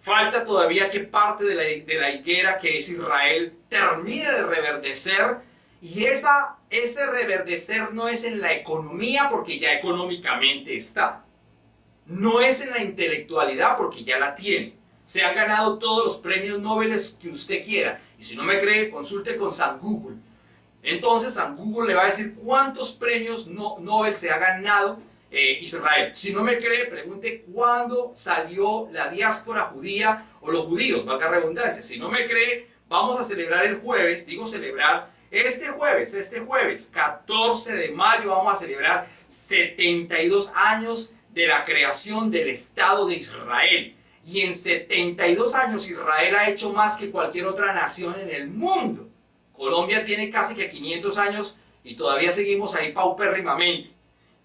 Falta todavía que parte de la higuera que es Israel termine de reverdecer. Y ese reverdecer no es en la economía porque ya económicamente está. No es en la intelectualidad porque ya la tiene. Se han ganado todos los premios Nobel que usted quiera. Y si no me cree, consulte con San Google. Entonces San Google le va a decir cuántos premios Nobel se ha ganado Israel. Si no me cree, pregunte cuándo salió la diáspora judía o los judíos, valga redundancia. Si no me cree, vamos a celebrar el jueves, digo celebrar, este jueves, 14 de mayo, vamos a celebrar 72 años de la creación del Estado de Israel. Y en 72 años Israel ha hecho más que cualquier otra nación en el mundo. Colombia tiene casi que 500 años y todavía seguimos ahí paupérrimamente.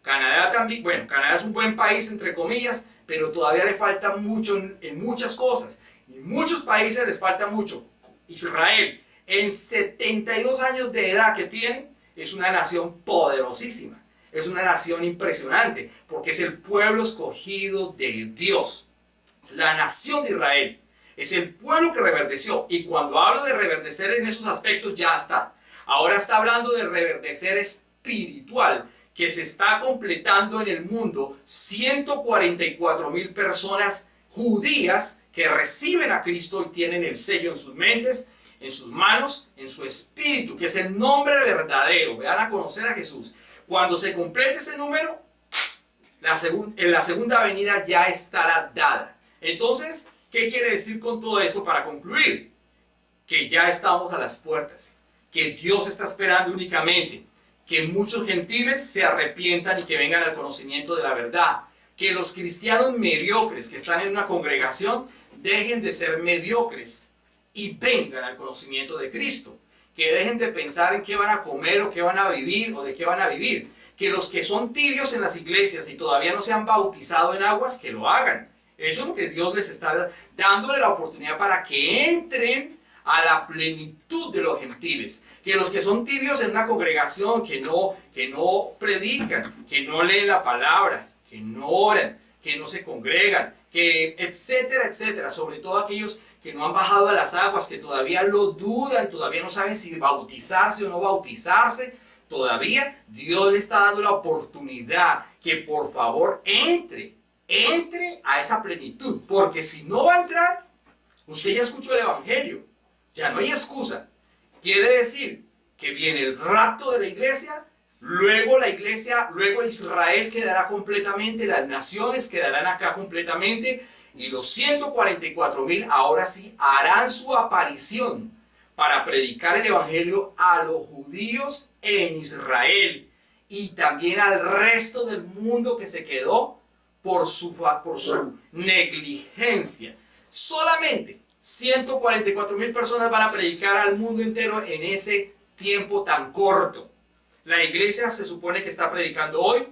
Canadá también, bueno, Canadá es un buen país entre comillas, pero todavía le falta mucho en muchas cosas. Y muchos países les falta mucho. Israel, en 72 años de edad que tiene, es una nación poderosísima. Es una nación impresionante, porque es el pueblo escogido de Dios. La nación de Israel es el pueblo que reverdeció. Y cuando hablo de reverdecer en esos aspectos, ya está. Ahora está hablando de reverdecer espiritual, que se está completando en el mundo. 144,000 personas judías que reciben a Cristo y tienen el sello en sus mentes, en sus manos, en su espíritu, que es el nombre verdadero. Vean a conocer a Jesús. Cuando se complete ese número, en la segunda venida ya estará dada. Entonces, ¿qué quiere decir con todo esto para concluir? Que ya estamos a las puertas, que Dios está esperando únicamente que muchos gentiles se arrepientan y que vengan al conocimiento de la verdad, que los cristianos mediocres que están en una congregación dejen de ser mediocres y vengan al conocimiento de Cristo, que dejen de pensar en qué van a comer o qué van a vivir o de qué van a vivir, que los que son tibios en las iglesias y todavía no se han bautizado en aguas, que lo hagan. Eso es lo que Dios les está dándole la oportunidad para que entren a la plenitud de los gentiles. Que los que son tibios en una congregación, que no predican, que no leen la palabra, que no oran, que no se congregan, que etcétera, etcétera. Sobre todo aquellos que no han bajado a las aguas, que todavía lo dudan, todavía no saben si bautizarse o no bautizarse. Todavía Dios le está dando la oportunidad que por favor entre entre a esa plenitud, porque si no va a entrar, usted ya escuchó el evangelio, ya no hay excusa. Quiere decir que viene el rapto de la iglesia, luego la iglesia, luego Israel quedará completamente, las naciones quedarán acá completamente, y los 144,000 ahora sí harán su aparición para predicar el evangelio a los judíos en Israel y también al resto del mundo que se quedó por su negligencia. Solamente 144,000 personas van a predicar al mundo entero en ese tiempo tan corto. La iglesia se supone que está predicando hoy,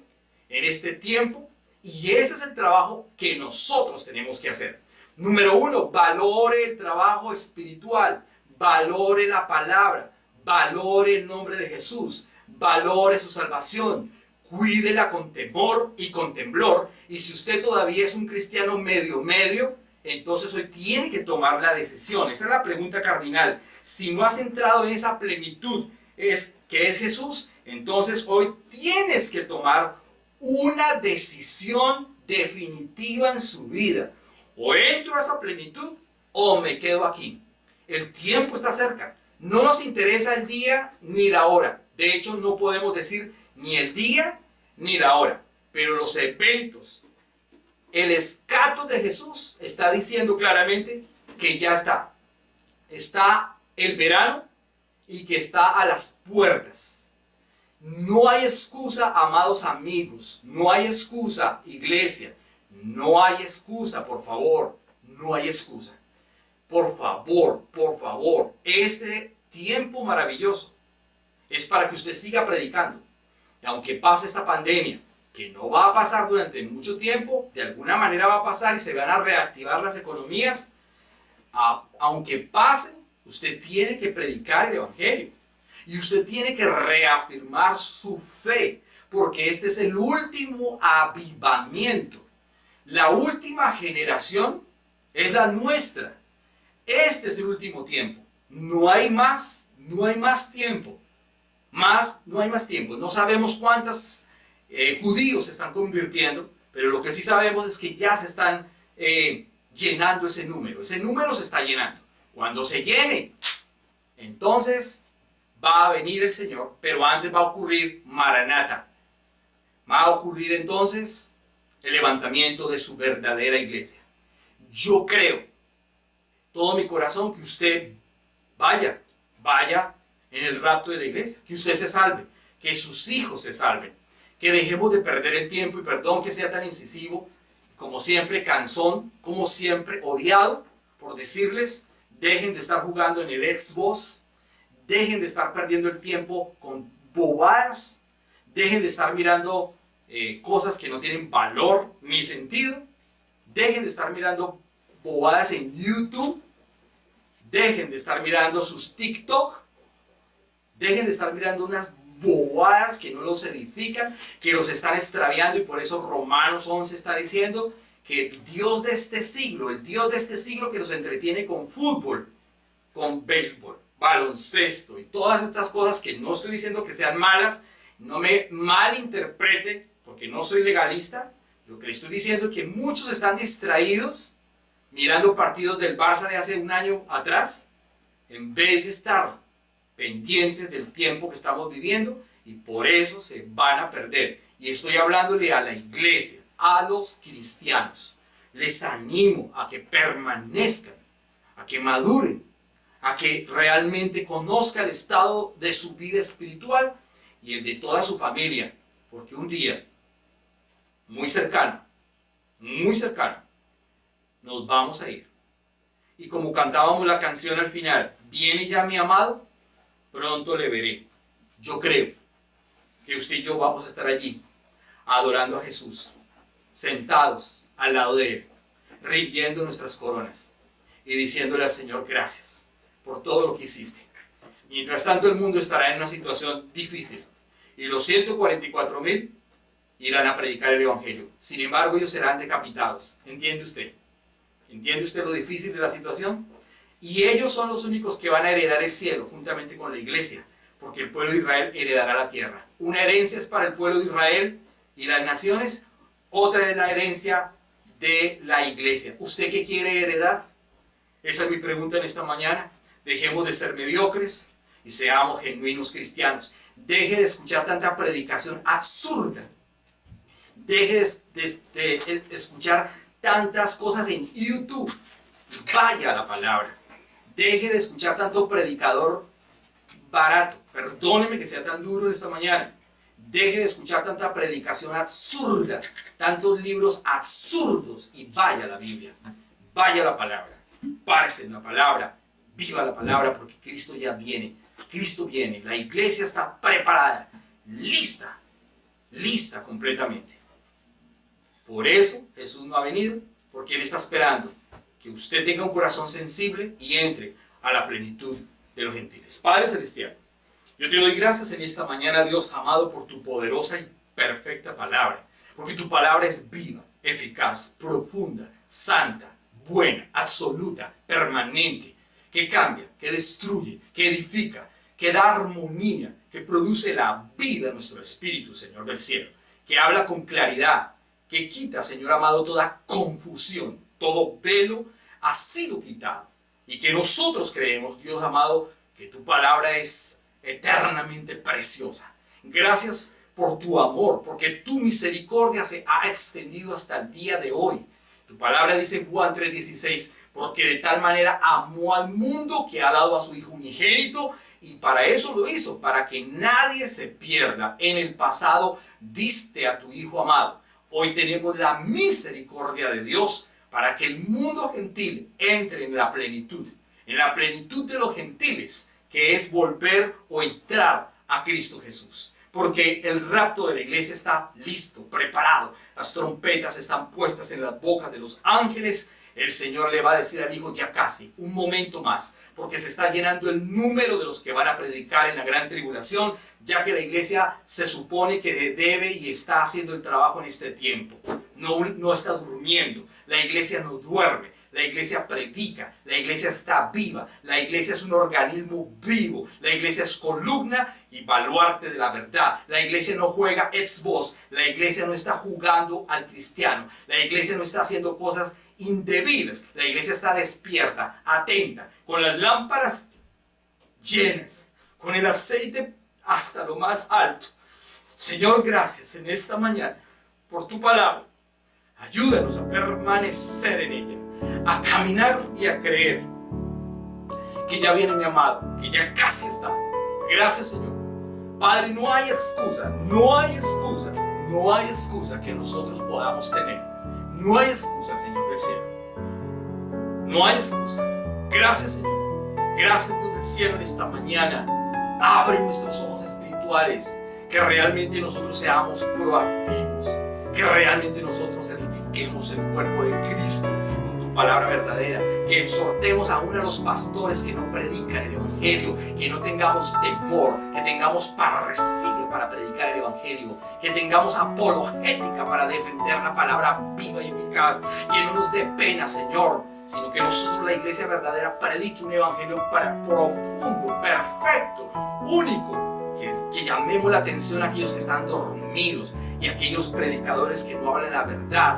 en este tiempo, y ese es el trabajo que nosotros tenemos que hacer. Número uno, valore el trabajo espiritual, valore la palabra, valore el nombre de Jesús, valore su salvación, cuídela con temor y con temblor. Y si usted todavía es un cristiano medio, entonces hoy tiene que tomar la decisión. Esa es la pregunta cardinal. Si no has entrado en esa plenitud que es Jesús, entonces hoy tienes que tomar una decisión definitiva en su vida. O entro a esa plenitud o me quedo aquí. El tiempo está cerca. No nos interesa el día ni la hora. De hecho, no podemos decir ni el día ni la hora. Pero los eventos, el escato de Jesús está diciendo claramente que ya está. Está el verano y que está a las puertas. No hay excusa, amados amigos. No hay excusa, iglesia. No hay excusa, por favor. No hay excusa. Por favor. Este tiempo maravilloso es para que usted siga predicando. Y aunque pase esta pandemia, que no va a pasar durante mucho tiempo, de alguna manera va a pasar y se van a reactivar las economías. Aunque pase, usted tiene que predicar el evangelio. Y usted tiene que reafirmar su fe, porque este es el último avivamiento. La última generación es la nuestra. Este es el último tiempo. No hay más tiempo. No hay más tiempo. No sabemos cuántos judíos se están convirtiendo, pero lo que sí sabemos es que ya se están llenando ese número. Ese número se está llenando. Cuando se llene, entonces va a venir el Señor, pero antes va a ocurrir Maranata. Va a ocurrir entonces el levantamiento de su verdadera iglesia. Yo creo, todo mi corazón, que usted vaya en el rapto de la iglesia, que usted se salve, que sus hijos se salven, que dejemos de perder el tiempo, y perdón que sea tan incisivo, como siempre cansón, como siempre odiado, por decirles, dejen de estar jugando en el Xbox, dejen de estar perdiendo el tiempo con bobadas, dejen de estar mirando cosas que no tienen valor ni sentido, dejen de estar mirando bobadas en YouTube, dejen de estar mirando sus TikTok, dejen de estar mirando unas bobadas que no los edifican, que los están extraviando, y por eso Romanos 11 está diciendo que el Dios de este siglo, que nos entretiene con fútbol, con béisbol, baloncesto y todas estas cosas que no estoy diciendo que sean malas, no me malinterprete porque no soy legalista. Lo que le estoy diciendo es que muchos están distraídos mirando partidos del Barça de hace un año atrás, en vez de estar pendientes del tiempo que estamos viviendo, y por eso se van a perder. Y estoy hablándole a la iglesia, a los cristianos. Les animo a que permanezcan, a que maduren, a que realmente conozca el estado de su vida espiritual y el de toda su familia, porque un día muy cercano, nos vamos a ir. Y como cantábamos la canción al final, viene ya mi amado, pronto le veré. Yo creo que usted y yo vamos a estar allí, adorando a Jesús, sentados al lado de Él, rindiendo nuestras coronas y diciéndole al Señor gracias por todo lo que hiciste. Mientras tanto, el mundo estará en una situación difícil y los 144,000 irán a predicar el evangelio. Sin embargo, ellos serán decapitados. ¿Entiende usted? ¿Entiende usted lo difícil de la situación? Y ellos son los únicos que van a heredar el cielo juntamente con la iglesia, porque el pueblo de Israel heredará la tierra. Una herencia es para el pueblo de Israel y las naciones, otra es la herencia de la iglesia. ¿Usted qué quiere heredar? Esa es mi pregunta en esta mañana. Dejemos de ser mediocres y seamos genuinos cristianos. Deje de escuchar tanta predicación absurda. Deje de escuchar tantas cosas en YouTube. Vaya a la palabra. Deje de escuchar tanto predicador barato. Perdóneme que sea tan duro en esta mañana. Deje de escuchar tanta predicación absurda, tantos libros absurdos y vaya a la Biblia. Vaya a la palabra. Párese en la palabra. Viva la palabra porque Cristo ya viene. Cristo viene. La iglesia está preparada. Lista. Lista completamente. Por eso Jesús no ha venido, porque Él está esperando que usted tenga un corazón sensible y entre a la plenitud de los gentiles. Padre Celestial, yo te doy gracias en esta mañana, Dios amado, por tu poderosa y perfecta palabra. Porque tu palabra es viva, eficaz, profunda, santa, buena, absoluta, permanente, que cambia, que destruye, que edifica, que da armonía, que produce la vida en nuestro espíritu, Señor del cielo, que habla con claridad, que quita, Señor amado, toda confusión, todo velo ha sido quitado. Y que nosotros creemos, Dios amado, que tu palabra es eternamente preciosa. Gracias por tu amor, porque tu misericordia se ha extendido hasta el día de hoy. Tu palabra dice en Juan 3:16, porque de tal manera amó al mundo que ha dado a su Hijo unigénito, y para eso lo hizo, para que nadie se pierda. En el pasado diste a tu Hijo amado. Hoy tenemos la misericordia de Dios para que el mundo gentil entre en la plenitud de los gentiles, que es volver o entrar a Cristo Jesús. Porque el rapto de la iglesia está listo, preparado. Las trompetas están puestas en las bocas de los ángeles. El Señor le va a decir al Hijo ya casi, un momento más, porque se está llenando el número de los que van a predicar en la gran tribulación, ya que la iglesia se supone que debe y está haciendo el trabajo en este tiempo. No está durmiendo, la iglesia no duerme. La iglesia predica, la iglesia está viva, la iglesia es un organismo vivo, la iglesia es columna y baluarte de la verdad. La iglesia no juega Xbox, la iglesia no está jugando al cristiano, la iglesia no está haciendo cosas indebidas, la iglesia está despierta, atenta, con las lámparas llenas, con el aceite hasta lo más alto. Señor, gracias en esta mañana por tu palabra. Ayúdanos a permanecer en ella, a caminar y a creer que ya viene mi amado, que ya casi está. Gracias, Señor. Padre, no hay excusa que nosotros podamos tener. No hay excusa, Señor del cielo. No hay excusa. Gracias, Señor. Gracias, Dios del cielo, en esta mañana. Abre nuestros ojos espirituales, que realmente nosotros seamos proactivos, que realmente nosotros edifiquemos el cuerpo de Cristo con tu palabra verdadera, que exhortemos aún a los pastores que no predican el evangelio, que no tengamos temor, que tengamos parresía para predicar el evangelio, que tengamos apologética para defender la palabra viva y eficaz, que no nos dé pena, Señor, sino que nosotros, la iglesia verdadera, predique un evangelio profundo, perfecto, único. Que llamemos la atención a aquellos que están dormidos y a aquellos predicadores que no hablan la verdad.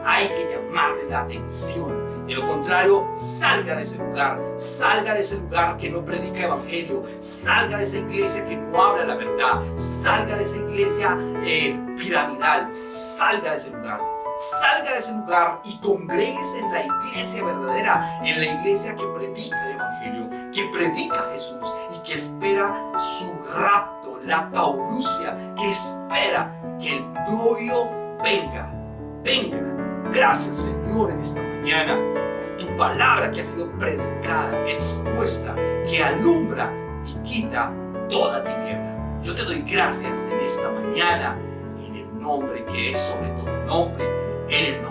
Hay que llamarle la atención. De lo contrario, salga de ese lugar que no predica evangelio, salga de esa iglesia que no habla la verdad, salga de esa iglesia piramidal, salga de ese lugar y congréguese en la iglesia verdadera, en la iglesia que predica el evangelio, que predica a Jesús y que espera su rapto, la parusia, que espera que el novio venga. Gracias, Señor, en esta mañana por tu palabra que ha sido predicada, expuesta, que alumbra y quita toda tiniebla. Yo te doy gracias en esta mañana, en el nombre que es sobre todo nombre, en el nombre